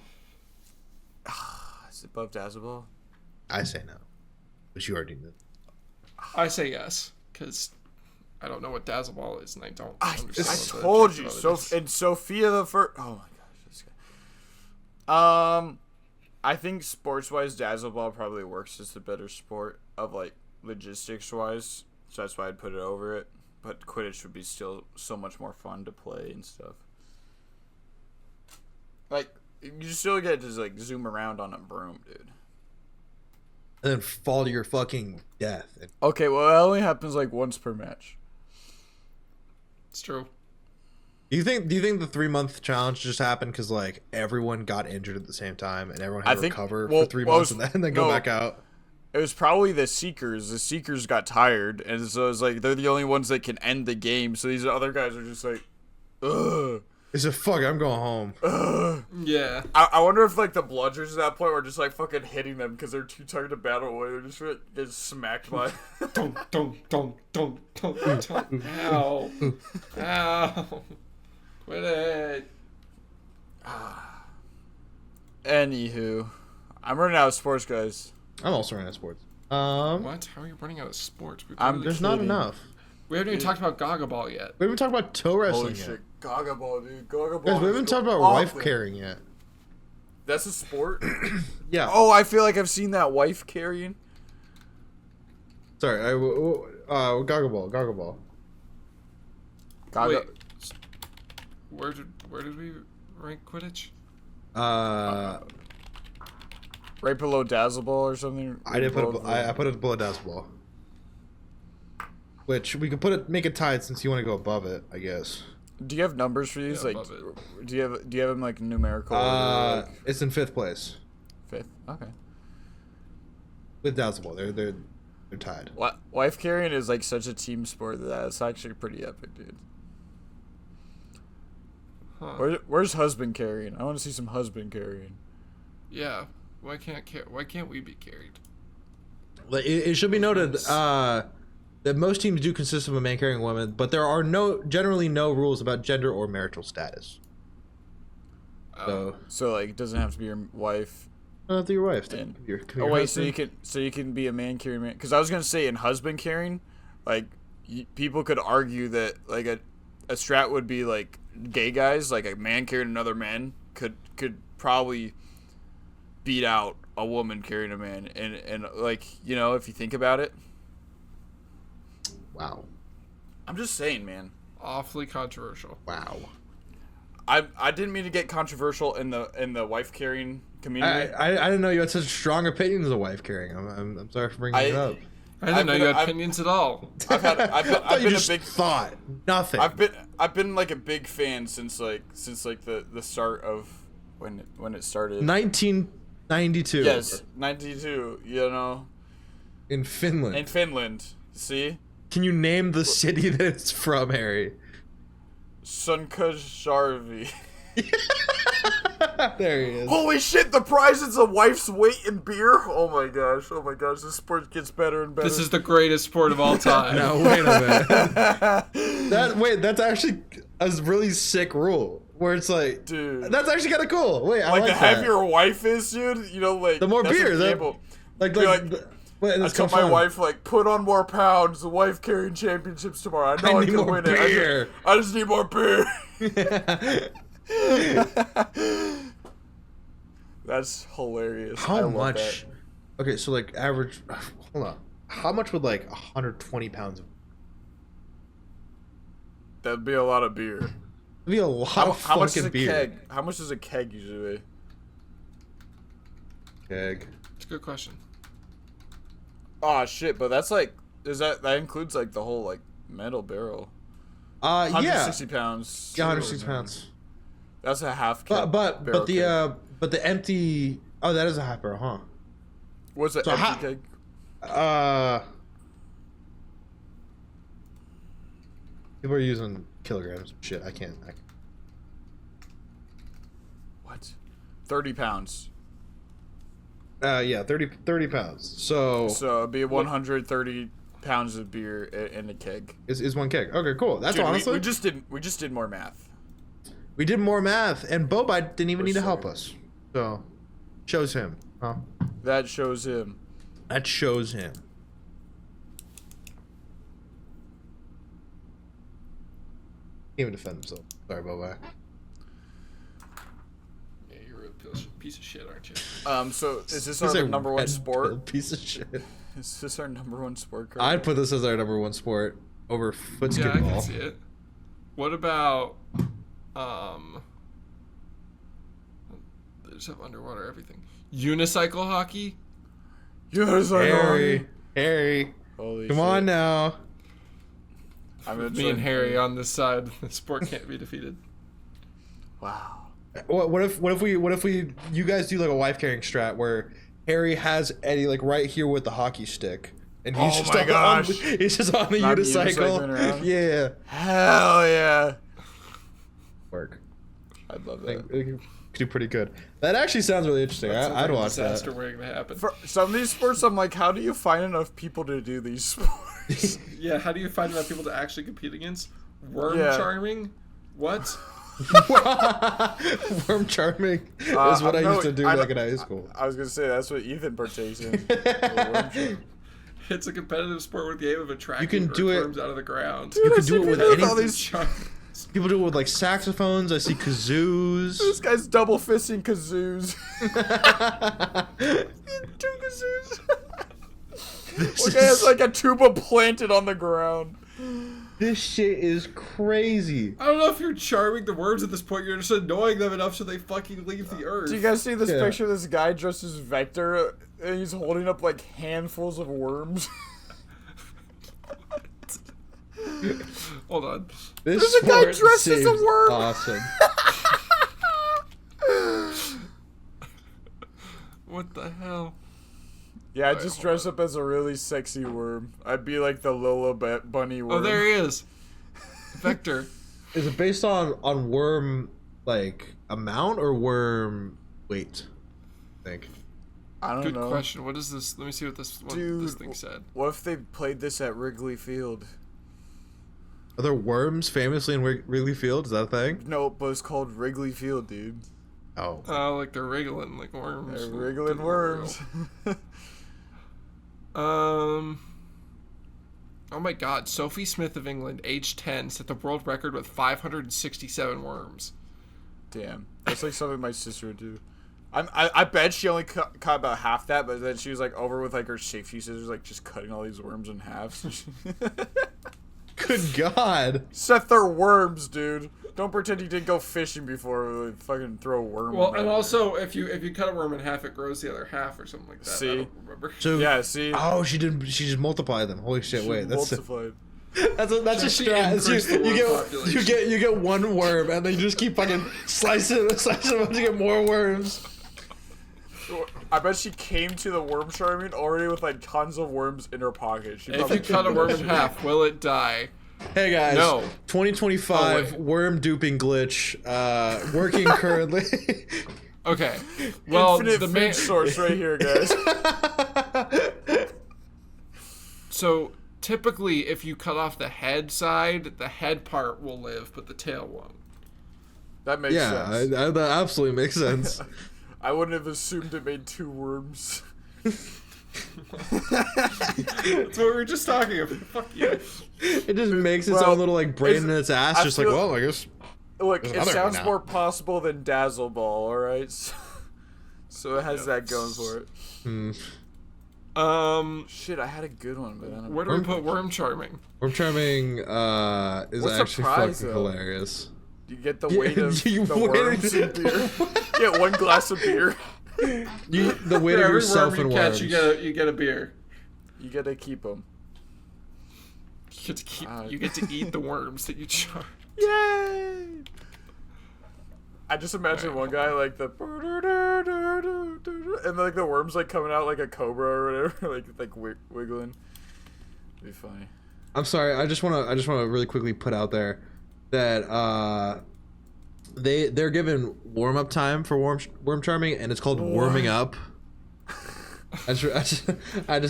Is it above Dazzle Ball? I say no. But you already knew. I say yes, because I don't know what Dazzle Ball is, and I don't understand. I told you. And Sophia the first. Oh my gosh, this guy. I think sports-wise, Dazzleball probably works as the better sport of like logistics-wise, so that's why I'd put it over it. But Quidditch would be still so much more fun to play and stuff. Like, you still get to just like zoom around on a broom, dude. And then fall to your fucking death. Okay, well, it only happens like once per match. It's true. Do you think the 3-month challenge just happened because like everyone got injured at the same time and everyone had to recover for 3 months and then go back out? It was probably the Seekers. The Seekers got tired, and so it's like they're the only ones that can end the game. So these other guys are just like, ugh. It's a fuck. I'm going home. Ugh. Yeah. I wonder if like the bludgers at that point were just like fucking hitting them because they're too tired to battle away. They're just like, get smacked by. Don't. Ow. Ow. Quit it. Anywho, I'm running out of sports, guys. I'm also running out of sports. What? How are you running out of sports? There's not enough. We haven't even talked about Gaga Ball yet. We haven't talked about toe wrestling Holy yet. shit, Gaga Ball, dude. Gaga Ball. Guys, we haven't talked about wife carrying yet. That's a sport? Yeah. Oh, I feel like I've seen that wife carrying. Sorry, Gaga Ball. Gaga. Wait, where did we rank Quidditch? Right below Dazzle Ball or something. I put it below Dazzle Ball. Which we could make it tied since you want to go above it, I guess. Do you have numbers for these? Yeah, like, do you have them like numerical? It's in 5th place. 5th. Okay. With Dazzle Ball, they're tied. Wife carrying is like such a team sport that it's actually pretty epic, dude. Huh. Where's husband carrying? I want to see some husband carrying. Yeah. Why can't we be carried? It should be noted that most teams do consist of a man carrying a woman, but there are generally no rules about gender or marital status. So like, it doesn't have to be your wife. Not to your wife. And, your wait, husband. so you can be a man carrying man? Because I was gonna say in husband carrying, like people could argue that like a strat would be like gay guys, like a man carrying another man could probably beat out a woman carrying a man, and like, you know, if you think about it. Wow. I'm just saying, man. Awfully controversial. Wow. I didn't mean to get controversial in the wife carrying community. I didn't know you had such strong opinions of wife carrying. I'm sorry for bringing it up. I didn't know you had opinions at all. I've been a big thought nothing. I've been like a big fan since the start of when it started. 1992. Yes, 92. You know. In Finland. See. Can you name the city that it's from, Harry? Sunkajärvi. There he is. Holy shit, the prize is a wife's weight in beer? Oh my gosh, this sport gets better and better. This is the greatest sport of all time. No, wait a minute. That's actually a really sick rule. Where it's like, dude, that's actually kind of cool. Wait, I like the that. heavier a wife is, dude, you know, like, the more beer. I tell my wife, like, put on more pounds. The wife carrying championships tomorrow. I know I can win it. I just need more beer. That's hilarious. How much? That. Okay, so like average. Hold on. How much would like 120 pounds of? That'd be a lot of beer. That'd be a lot of fucking beer. Keg? How much does a keg usually weigh? Keg. It's a good question. Oh shit! But that's like, that includes like the whole like metal barrel? 160 pounds. Yeah, 160 pounds. That's a half keg. But the empty. Oh, that is a half barrel, huh? What's an empty keg? People are using kilograms. Shit, I can't. What? 30 pounds. Yeah, 30 pounds. So it'd be 130 pounds of beer in a keg. Is one keg. Okay, cool. That's, dude, honestly. We just did more math. We did more math, and Boba didn't even need to help us. So, shows him, huh? That shows him. That shows him. Can't even defend himself. Sorry, Boba. Yeah, piece of shit, aren't you? So is this our number one sport? Piece of shit. Is this our number one sport? Currently? I'd put this as our number one sport over football. Yeah, I can see it. What about they just have underwater everything. Unicycle hockey? Harry. Holy Come shit. on now. Me and Harry on this side. The sport can't be defeated. Wow. What if we you guys do like a wife carrying strat where Harry has Eddie like right here with the hockey stick and he's Oh just my on gosh. he's just on the Not unicycle. unicycling around? Yeah. Hell yeah. Work. I'd love Like, that. it could do pretty good. That actually sounds really interesting. I'd watch Disaster that. waiting to happen. For some of these sports, I'm like, how do you find enough people to do these sports? Yeah, how do you find enough people to actually compete against? Worm charming? What? Worm charming is what I used to do back in high school. I was gonna say that's what Ethan partakes in. Worm charming. It's a competitive sport with the aim of attracting You can do it- worms out of the ground. You can do it with all anything. these. People do it with like saxophones. I see kazoos. This guy's double fisting kazoos. Two kazoos. One guy has like a tuba planted on the ground. This shit is crazy. I don't know if you're charming the worms at this point. You're just annoying them enough so they fucking leave the earth. Do you guys see this Yeah. picture of this guy dressed as Vector and he's holding up like handfuls of worms? Hold on. This There's a guy sport dressed as a seems worm. Awesome. What the hell? Yeah, I'd just dress up as a really sexy worm. I'd be like the Lola bunny worm. Oh, there he is. Vector. Is it based on worm like amount or worm weight? I think. I don't Good know. question. What is this? Let me see what this thing said. What if they played this at Wrigley Field? Are there worms famously in Wrigley Field? Is that a thing? No, but it's called Wrigley Field, dude. Oh. Like they're wriggling like worms. They're wriggling worms. Oh my god, Sophie Smith of England, age 10, set the world record with 567 worms. Damn. That's like something my sister would do. I bet she only caught about half that, but then she was like over with like her safety scissors, like just cutting all these worms in half. Good God. Seth, they're worms, dude. Don't pretend you didn't go fishing before. Like, fucking throw a worm. Well, in and there. also if you cut a worm in half, it grows the other half or something like that. See? I don't remember. So Yeah, see? Oh, she just multiplied them. Holy shit! Wait, that's multiplied. that's a She strat. increased the worm population. You get one worm, and then you just keep fucking slicing them to get more worms. I bet she came to the worm charming already with like tons of worms in her pocket. She If probably you cut a worm in half, will it die? Hey guys, No. 2025 Oh, wait. worm duping glitch working currently. Okay. Well, Infinite the food main source right here, guys. So typically, if you cut off the head side, the head part will live, but the tail won't. That makes Yeah, sense. that absolutely makes sense. I wouldn't have assumed it made two worms. That's what we were just talking about. Fuck you. It just makes its Well, own little like brain in its ass, I just like, feel- well, I guess. Look, There's it another sounds one now. more possible than Dazzle Ball, alright? So it has that going for it. Shit, I had a good one, but I don't know. Where do we put worm charming? Worm charming is What's the actually prize, fucking though? hilarious. You get the weight of You the weighed worms in beer. Get one glass of beer. The weight For of every yourself worm in you catch, worms. you get a beer. You gotta keep them. You get to eat the worms that you charm. Yay! I just imagine one guy like the and like the worms like coming out like a cobra or whatever, like wiggling. It'd be funny. I'm sorry. I just want to really quickly put out there that they're given warm up time for worm charming, and it's called warming up. I just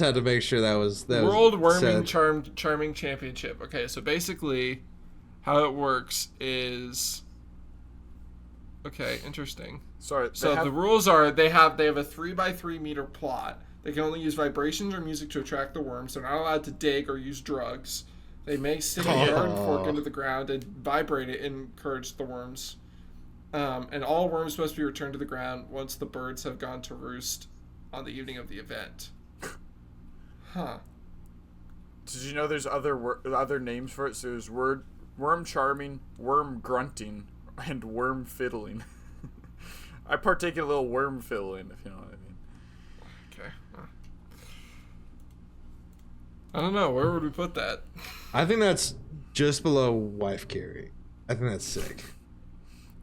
had to make sure that was World Worming said. Charming Championship. Okay, so basically, how it works is. Okay, interesting. Sorry. So the rules are they have a 3x3 meter plot. They can only use vibrations or music to attract the worms. They're not allowed to dig or use drugs. They may stick a garden fork into the ground and vibrate it and encourage the worms. And all worms must be returned to the ground once the birds have gone to roost on the evening of the event. Huh. Did you know there's other names for it? So there's worm charming, worm grunting, and worm fiddling. I partake in a little worm fiddling, if you know what I mean. Okay. I don't know. Where would we put that? I think that's just below wife carrying. I think that's sick.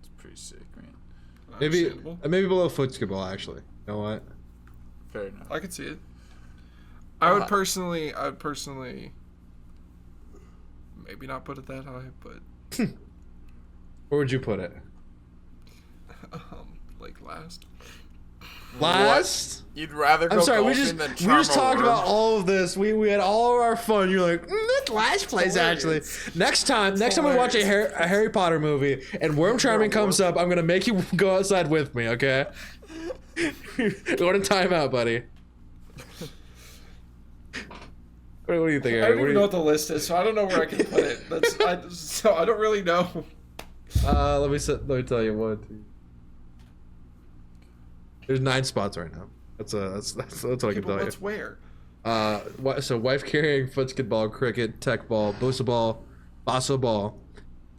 It's pretty sick, man. Maybe below football, actually. You know what? Fair enough. I could see it. I would personally maybe not put it that high, but Where would you put it? like last. Last? You'd rather go I'm sorry, golfing than charm we just a talked worm? about all of this. We had all of our fun. You're like, that's last place actually. Next time we watch a Harry Potter movie and worm charming comes up, I'm gonna make you go outside with me, okay? Go to timeout, buddy. What do you think, Eric? I don't even know what the list is, so I don't know where I can put it. So I don't really know. Let me tell you what. There's 9 spots right now. That's what I can tell you. What's where? So wife carrying, football, cricket, tech ball, bosa ball, basso ball,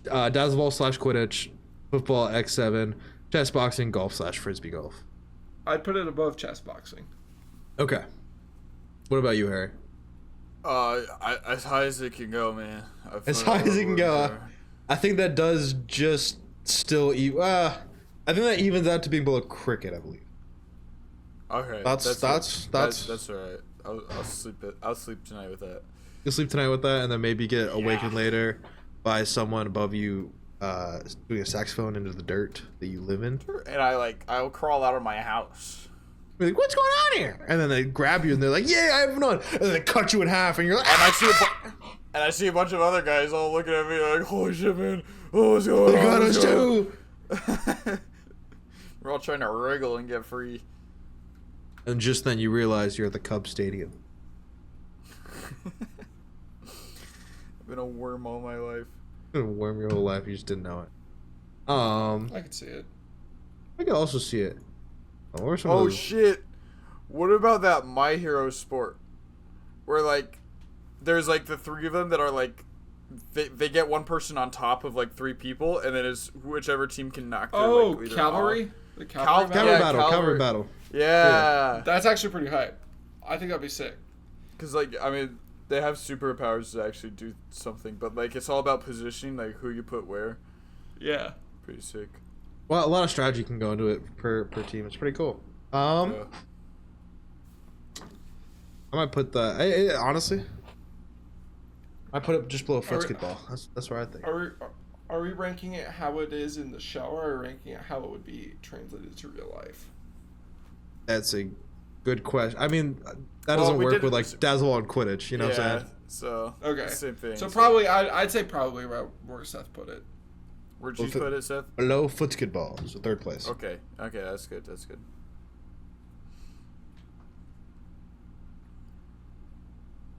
dazzle ball / Quidditch, football, X7, chess boxing, golf / frisbee golf. I'd put it above chess boxing. Okay. What about you, Harry? As high as it can go, man. As high as it can go. I think that does just still I think that evens out to being below cricket, I believe. Okay. That's all right. I'll sleep tonight with that. You'll sleep tonight with that, and then maybe get awakened later by someone above you doing a saxophone into the dirt that you live in. And I'll crawl out of my house. You're like, what's going on here? And then they grab you and they're like, yeah, I have none. And then they cut you in half, and you're like, and I see a bunch of other guys all looking at me like, holy shit, man. Oh, what's going on? They got us too. We're all trying to wriggle and get free. And just then you realize you're at the Cubs Stadium. I've been a worm all my life. You've been a worm your whole life. You just didn't know it. I could see it. I could also see it. Oh shit! What about that My Hero Sport, where like, there's like the 3 of them that are like, they get one person on top of like 3 people, and then it's whichever team can knock their like, cavalry. off. The cavalry Cavalry battle. Yeah. That's actually pretty hype. I think that'd be sick. Because like, I mean, they have superpowers to actually do something, but like, it's all about positioning, like who you put where. Yeah. Pretty sick. Well, a lot of strategy can go into it per team. It's pretty cool. Yeah. I might put the honestly. I put it just below football. That's where I think. Are we ranking it how it is in the show, or are we ranking it how it would be translated to real life? That's a good question. I mean, that doesn't work with like Dazzle and Quidditch. You know what I'm saying? So okay, same thing. So probably I'd say probably where Seth put it. Where'd you put it, Seth? Below football, so 3rd place. Okay, that's good. That's good.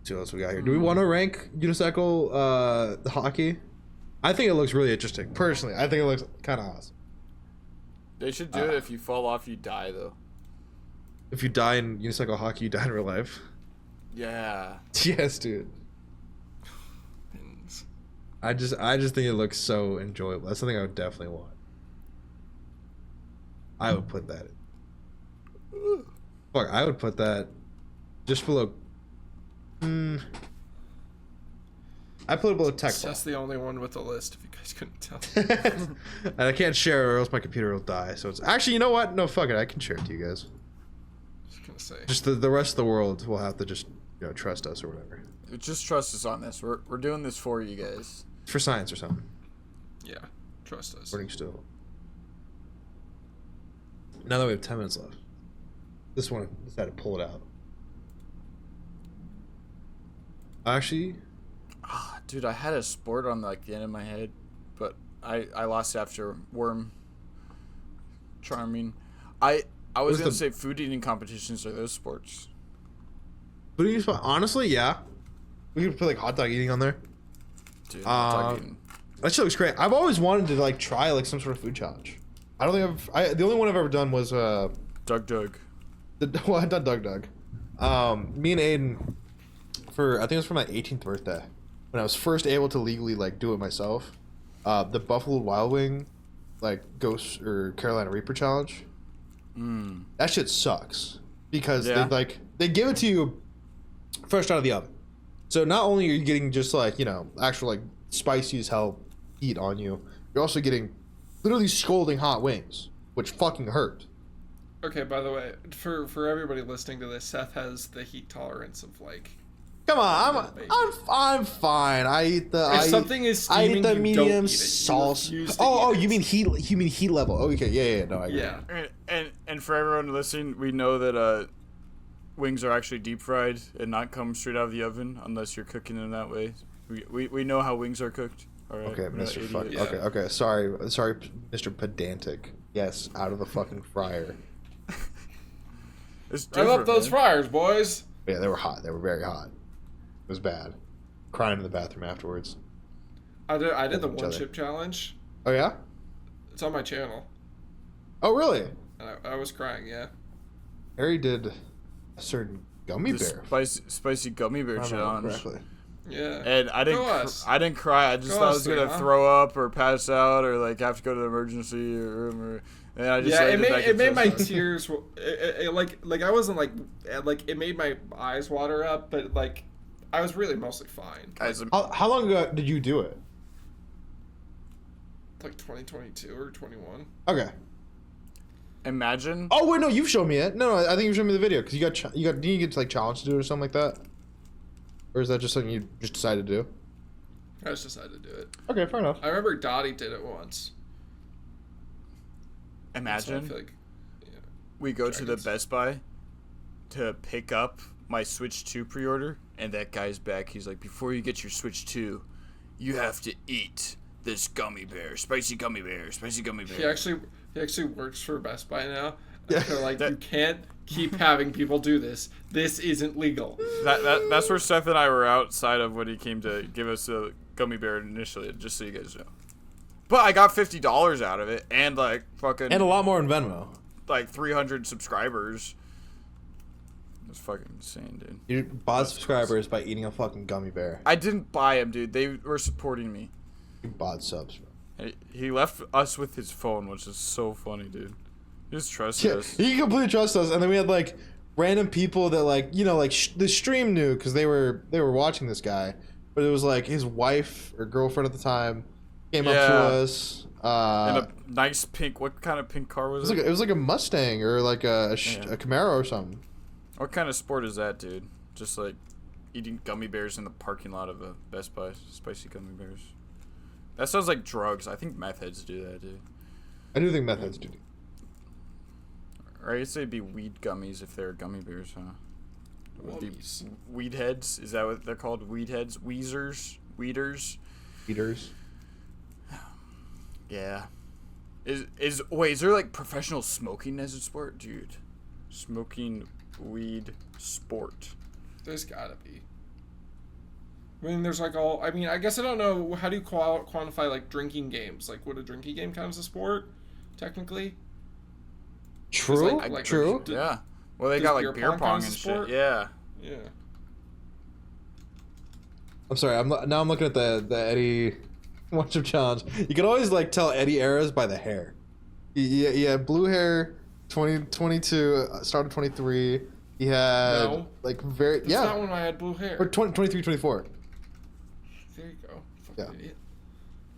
See what else we got here. Do we want to rank unicycle hockey? I think it looks really interesting. Personally, I think it looks kind of awesome. They should do it. If you fall off, you die, though. If you die in unicycle hockey, you die in real life. Yeah. Yes, dude. I just think it looks so enjoyable. That's something I would definitely want. I would put that in. Fuck, I would put that just below. I put it below tech. That's the only one with the list, if you guys couldn't tell. And I can't share or else my computer will die. So it's actually, you know what? No, fuck it. I can share it to you guys. Just gonna say. Just the rest of the world will have to just trust us or whatever. Just trust us on this. We're doing this for you guys. For science or something. Yeah, trust us. According still. Now that we have 10 minutes left, this one decided to pull it out. Actually, dude, I had a sport on like the end of my head, but I lost it after worm charming. I was gonna say food eating competitions are those sports. Food eating, honestly, yeah. We could put like hot dog eating on there. Dude, hot dog that shit looks great. I've always wanted to like try like some sort of food challenge. I don't think the only one I've ever done was Doug. well, I've done Doug. Me and Aiden, I think it was for my 18th birthday, when I was first able to legally like do it myself. The Buffalo Wild Wing, like Ghost or Carolina Reaper challenge. That shit sucks because they give it to you fresh out of the oven. So not only are you getting just like, you know, actual like spicy as hell heat on you, you're also getting literally scalding hot wings, which fucking hurt. Okay, by the way, for everybody listening to this, Seth has the heat tolerance of like. Come on, I'm fine. I eat the something is steaming, I eat the you medium don't eat it. sauce. You Oh, you mean heat? You mean heat level? Oh, okay, yeah, no, I agree. Yeah. And for everyone listening, we know that wings are actually deep fried and not come straight out of the oven unless you're cooking them that way. We know how wings are cooked. All right. Okay, Mr. Fuck. Yeah. Okay. Sorry, Mr. Pedantic. Yes, out of the fucking fryer. I love those fryers, boys. Yeah, they were hot. They were very hot. It was bad. Crying in the bathroom afterwards. I did the one chip challenge. Oh yeah? It's on my channel. Oh really? I was crying, yeah. Harry did a certain gummy bear. Spicy gummy bear challenge. Correctly. Yeah. And I didn't cry. I just thought I was gonna throw up or pass out or like have to go to the emergency room or. And I just it made my tears. Like I wasn't like it made my eyes water up, but like I was really mostly fine. How long ago did you do it? Like 2022 or 21. Okay. Imagine. Oh wait, no, you've shown me it. No, I think you showed me the video because did you get like challenged to do it or something like that? Or is that just something you just decided to do? I just decided to do it. Okay, fair enough. I remember Dottie did it once. Imagine we go to the Best Buy to pick up my Switch 2 pre-order, and that guy's back. He's like, before you get your Switch 2, you have to eat this gummy bear, spicy gummy bear. He actually works for Best Buy now. Yeah. They're like, you can't keep having people do this. This isn't legal. That's where Seth and I were outside of when he came to give us a gummy bear initially, just so you guys know. But I got $50 out of it, and like fucking, and a lot more in Venmo. Like 300 subscribers. That's fucking insane, dude. You bought subscribers by eating a fucking gummy bear. I didn't buy him, dude. They were supporting me. You bought subs, bro. He left us with his phone, which is so funny, dude. He just trusted us. He completely trusted us, and then we had like random people that like the stream knew because they were watching this guy, but it was like his wife or girlfriend at the time. Came up to us. In a nice pink. What kind of pink car was it? It was like a Mustang or like a Camaro or something. What kind of sport is that, dude? Just like eating gummy bears in the parking lot of a Best Buy. Spicy gummy bears. That sounds like drugs. I think meth heads do that, dude. I do think meth heads do. Or I guess they'd be weed gummies if they're gummy bears, huh? Weed heads? Is that what they're called? Weed heads? Weeders? Yeah. Is there like professional smoking as a sport, dude? Smoking weed sport. There's gotta be. I mean, there's like all. I mean, I guess I don't know. How do you quantify like drinking games? Like, would a drinking game count as a sport, technically? True. True. Yeah. Well, they got like beer pong and shit. Yeah. Yeah. I'm sorry. I'm looking at the Eddie One Chip Challenge. You can always like tell Eddie eras by the hair. Yeah, blue hair. 2022 started 23. He had like very That's not when I had blue hair. Or 23, 24. There you go. Fucking idiot.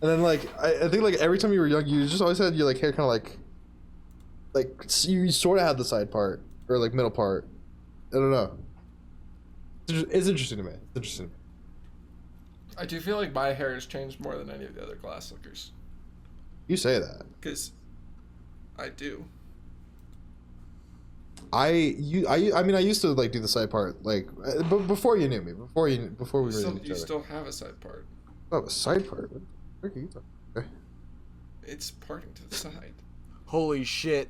And then like I think like every time you were young, you just always had your like hair kind of like you sort of had the side part or like middle part. I don't know. It's interesting to me. I do feel like my hair has changed more than any of the other Glasslickers. You say that. Because I do. I mean I used to like do the side part like but before you knew me before we really knew each other. You still have a side part. Oh, a side part. What are you talking about? It's parting to the side. Holy shit!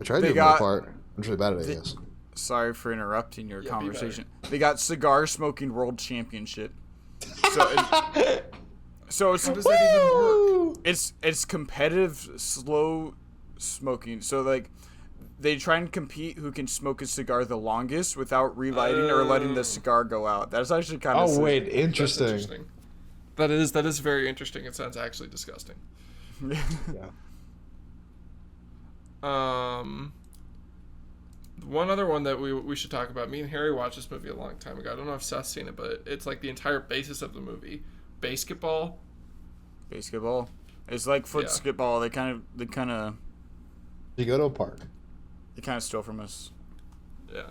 I tried to do a part. I'm really bad at it. Yes. Sorry for interrupting your conversation. They got cigar smoking world championship. So how does that even work? it's competitive slow smoking. So like they try and compete who can smoke a cigar the longest without relighting or letting the cigar go out. That's actually kind of wait, interesting. That's interesting. That is very interesting. It sounds actually disgusting. Yeah. One other one that we should talk about. Me and Harry watched this movie a long time ago. I don't know if Seth's seen it, but it's like the entire basis of the movie. Basketball. It's like football. They kind of. You go to a park. They kind of stole from us. Yeah.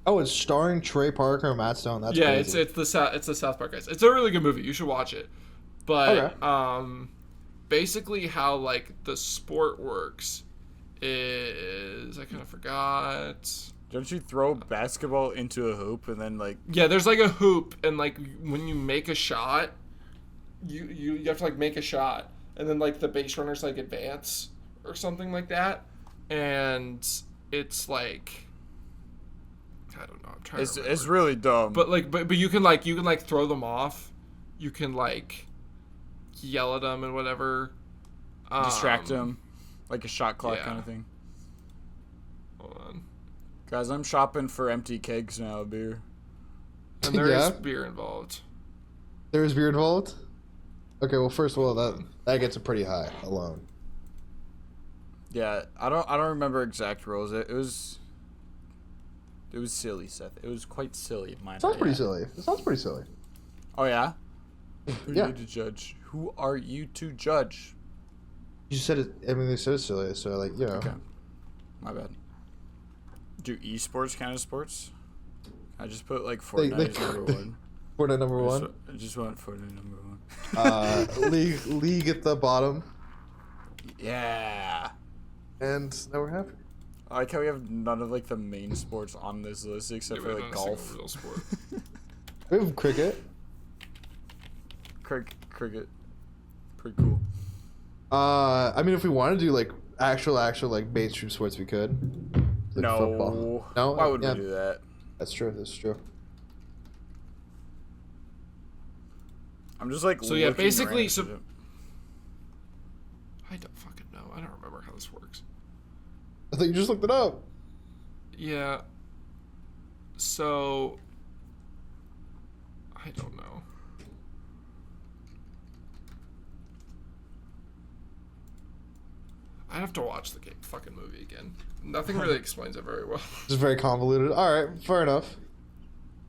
Oh, it's starring Trey Parker and Matt Stone. That's crazy. it's the South Park guys. It's a really good movie. You should watch it. But basically how like the sport works is I kind of forgot. Don't you throw basketball into a hoop and then like? Yeah, there's like a hoop, and like when you make a shot, you have to like make a shot, and then like the base runners like advance or something like that, and it's like I don't know. I'm trying to remember. It's really dumb. But like but you can like throw them off. You can like yell at them and whatever. Distract them, like a shot clock kind of thing. Hold on. Guys, I'm shopping for empty kegs now of beer. And there is beer involved. There is beer involved? Okay, well, first of all, that gets it pretty high alone. Yeah, I don't remember exact rules. It was silly, Seth. It was quite silly. Sounds pretty silly. It sounds pretty silly. Oh yeah. Who Yeah. are you to judge? Who are you to judge? You said it. I mean, they said it's silly, so like Okay. My bad. Do esports count as sports? I just put like Fortnite as number one. Fortnite number one. I just want Fortnite number one. League at the bottom. Yeah. And now we're happy. I like how we have none of like the main sports on this list except for like golf. Real sport. We have cricket. Cricket. Pretty cool. I mean, if we want to do like actual like mainstream sports, we could. Like No. Football. No. Why would we do that? That's true. That's true. I'm just like. So yeah, basically, I don't fucking know. I don't remember how this works. I thought you just looked it up. Yeah. So I don't know. I'd have to watch the fucking movie again. Nothing really explains it very well. It's very convoluted. All right, fair enough.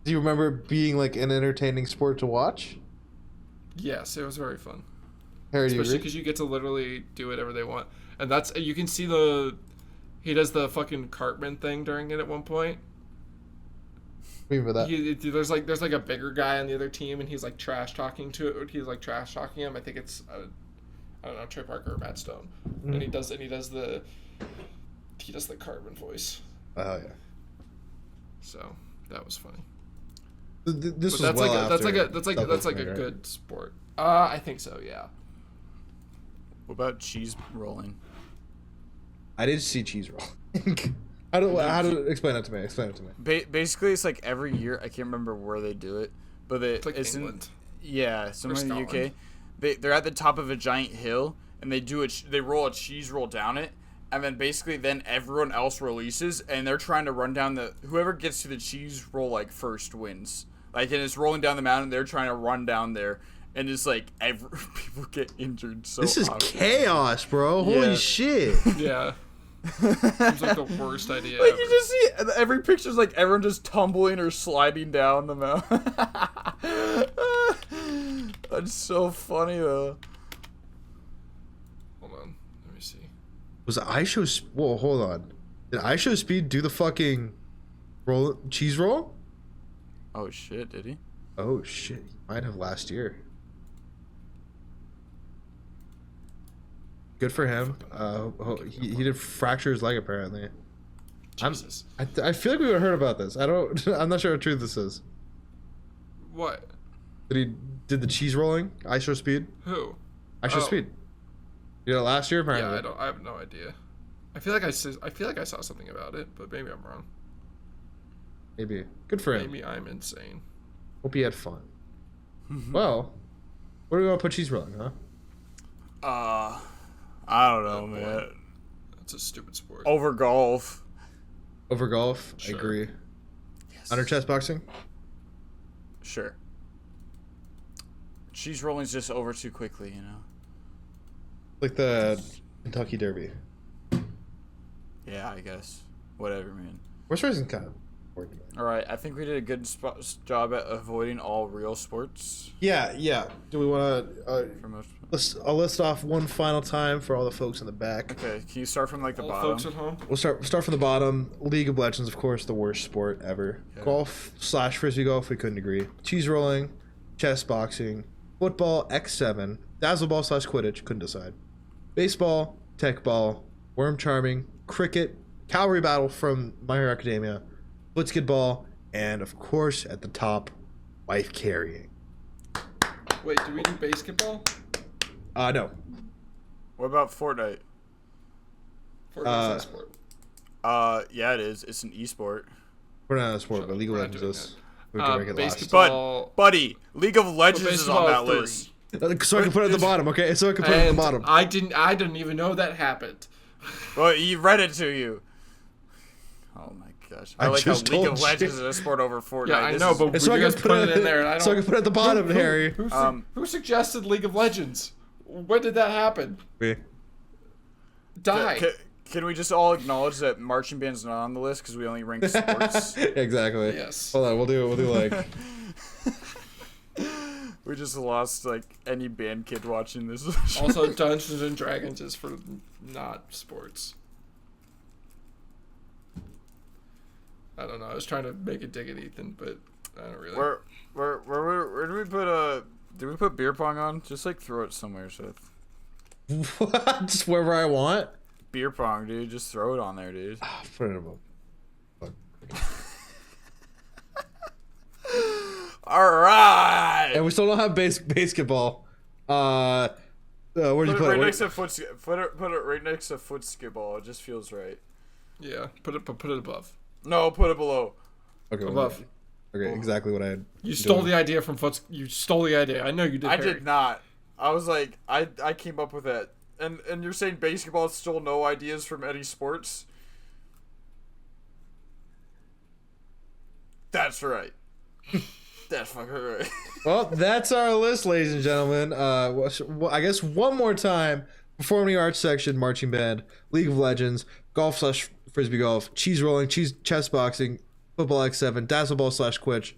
Do you remember it being like an entertaining sport to watch? Yes, it was very fun. Harry, do you Especially agree? because you get to literally do whatever they want, and that's you can see he does the fucking Cartman thing during it at one point. Remember that? There's like a bigger guy on the other team, and he's like trash talking to it. He's like trash talking him. I think it's I don't know, Trey Parker or Matt Stone, and he does the Cartman voice. Oh yeah. So that was funny. This was that's well like after that's like a right? good sport. I think so. Yeah. What about cheese rolling? I did see cheese roll. How to explain that to me? Explain it to me. Basically, it's like every year. I can't remember where they do it, but It's like somewhere England. in the UK. Scotland. They're at the top of a giant hill, and they roll a cheese roll down it, and then basically everyone else releases, and they're trying to run down whoever gets to the cheese roll like first wins. Like, and it's rolling down the mountain. They're trying to run down there, and it's like people get injured. So This is often. chaos, bro. Holy Yeah. shit. Yeah. Seems like the worst idea. Like, ever. you just see every picture's like everyone just tumbling or sliding down the mountain. That's so funny though. Hold on. Let me see. Was Whoa, hold on. Did Speed do the fucking cheese roll? Oh shit, did he? Oh shit, he might have last year. Good for him. He did fracture his leg apparently. Jesus. I feel like we would have heard about this. I'm not sure how true this is. What? That he did the cheese rolling? Speed? Who? Speed. You did it last year apparently. Yeah, I have no idea. I feel like I saw something about it, but maybe I'm wrong. Maybe. Good for him. Maybe I'm insane. Hope he had fun. Well, where do we want to put cheese rolling, huh? I don't know, man. That's a stupid sport. Over golf. Over golf? Sure. I agree. Yes. Under chess boxing? Sure. Cheese rolling's just over too quickly, you know? Like the Kentucky Derby. Yeah, I guess. Whatever, man. Horse racing kind of important. Alright, I think we did a good job at avoiding all real sports. Yeah. Do we want to... For most. I'll list off one final time for all the folks in the back. Okay, can you start from like the All bottom? folks at home. We'll start from the bottom. League of Legends, of course, the worst sport ever. Yeah. Golf / frisbee golf, we couldn't agree. Cheese rolling, chess boxing, football X7, dazzle ball / Quidditch, couldn't decide. Baseball, tech ball, worm charming, cricket, cavalry battle from My Hero Academia, footskidball, and of course at the top, wife carrying. Wait, do we do basketball? No. What about Fortnite? Fortnite's a sport. Yeah, it is. It's an esport. We're not a sport, Shut but up, League of we're not Legends doing is. We have to rank it last. Basketball. Buddy, League of Legends is on that baseball list. So I can put it at the bottom, okay? So I can put it at the And bottom. I didn't even know that happened. Well, he read it to you. Oh my gosh. I I like how just League told of Legends you. is a sport over Fortnite. Yeah, I This know, is- but So I you can guys put it in there, and I don't. So I can put it at the bottom, Harry. Who suggested League of Legends? When did that happen? Me. Die. Can we just all acknowledge that marching band's not on the list because we only rank sports? Exactly. Yes. Hold on, we'll do like We just lost like any band kid watching this. Also, Dungeons and Dragons is for not sports. I don't know. I was trying to make a dig at Ethan, but I don't really. Where did we put did we put beer pong on? Just like throw it somewhere, Seth. what? Just wherever I want. Beer pong, dude. Just throw it on there, dude. Put it above. All right. And we still don't have basketball. Where'd you Put it put right it? next to put it right next to footskiball. It just feels right. Yeah, put it above. No, put it below. Okay, Above. Okay, exactly what I had. You stole the idea from Foots. You stole the idea. I know you did. I Harry. did not. I was like, I came up with that. And you're saying basketball stole no ideas from any sports? That's right. That's fucking right. Well, that's our list, ladies and gentlemen. I guess one more time: performing arts section, marching band, League of Legends, golf / frisbee golf, cheese rolling, chess boxing, football X7, dazzle ball / Quidditch,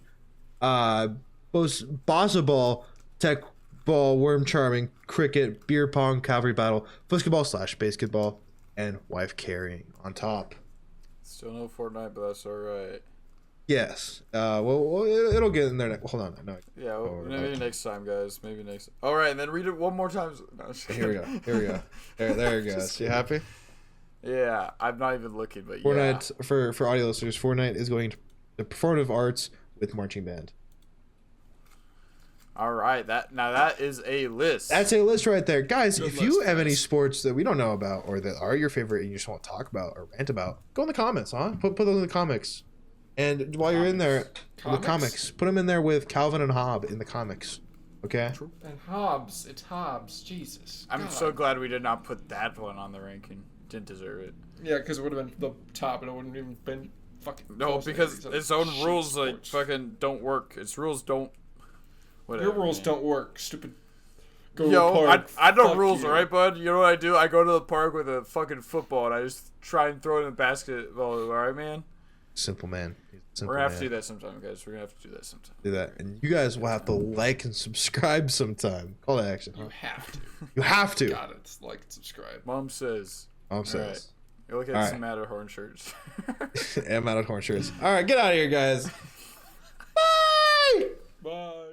bossa ball, tech ball, worm charming, cricket, beer pong, cavalry battle, football / basketball, and wife carrying on top. Still no Fortnite, but that's all right. Yes. Well, it'll get in there. Hold on. No. Yeah, well, maybe next time, guys. Maybe next. All right, and then read it one more time. No, Here we go. There it goes. You happy? Yeah, I'm not even looking, but yeah. Fortnite for audio listeners. Fortnite is going to the performative arts with marching band. All right, that is a list. That's a list right there, guys. Good if you list, have any guys. sports that we don't know about or that are your favorite and you just want to talk about or rant about, go in the comments, huh? Put those in the comics. And while you're in there, the comics, put them in there with Calvin and Hobb in the comics. Okay. And Hobbs. It's Hobbs. Jesus. I'm God. so glad we did not put that one on the ranking. Didn't deserve it. Yeah, because it would have been the top, and it wouldn't even been fucking. No, close to because any of these its own shit rules like sports. fucking don't work. Its rules don't. Whatever, Your rules man. don't work, stupid. Go to Yo, a park. I know Fuck rules, you. alright, bud? You know what I do? I go to the park with a fucking football and I just try and throw it in the basketball, alright, man? Simple man. Simple We're gonna have man. to do that sometime, guys. We're gonna have to do that sometime. Do that, and you guys will have to like and subscribe sometime. Call to action. You have to. You have to. Got it. Like and subscribe. Mom says. Mom says. You look at All some right. Matterhorn shirts. And I'm out of corn shirts. All right, get out of here, guys. Bye. Bye.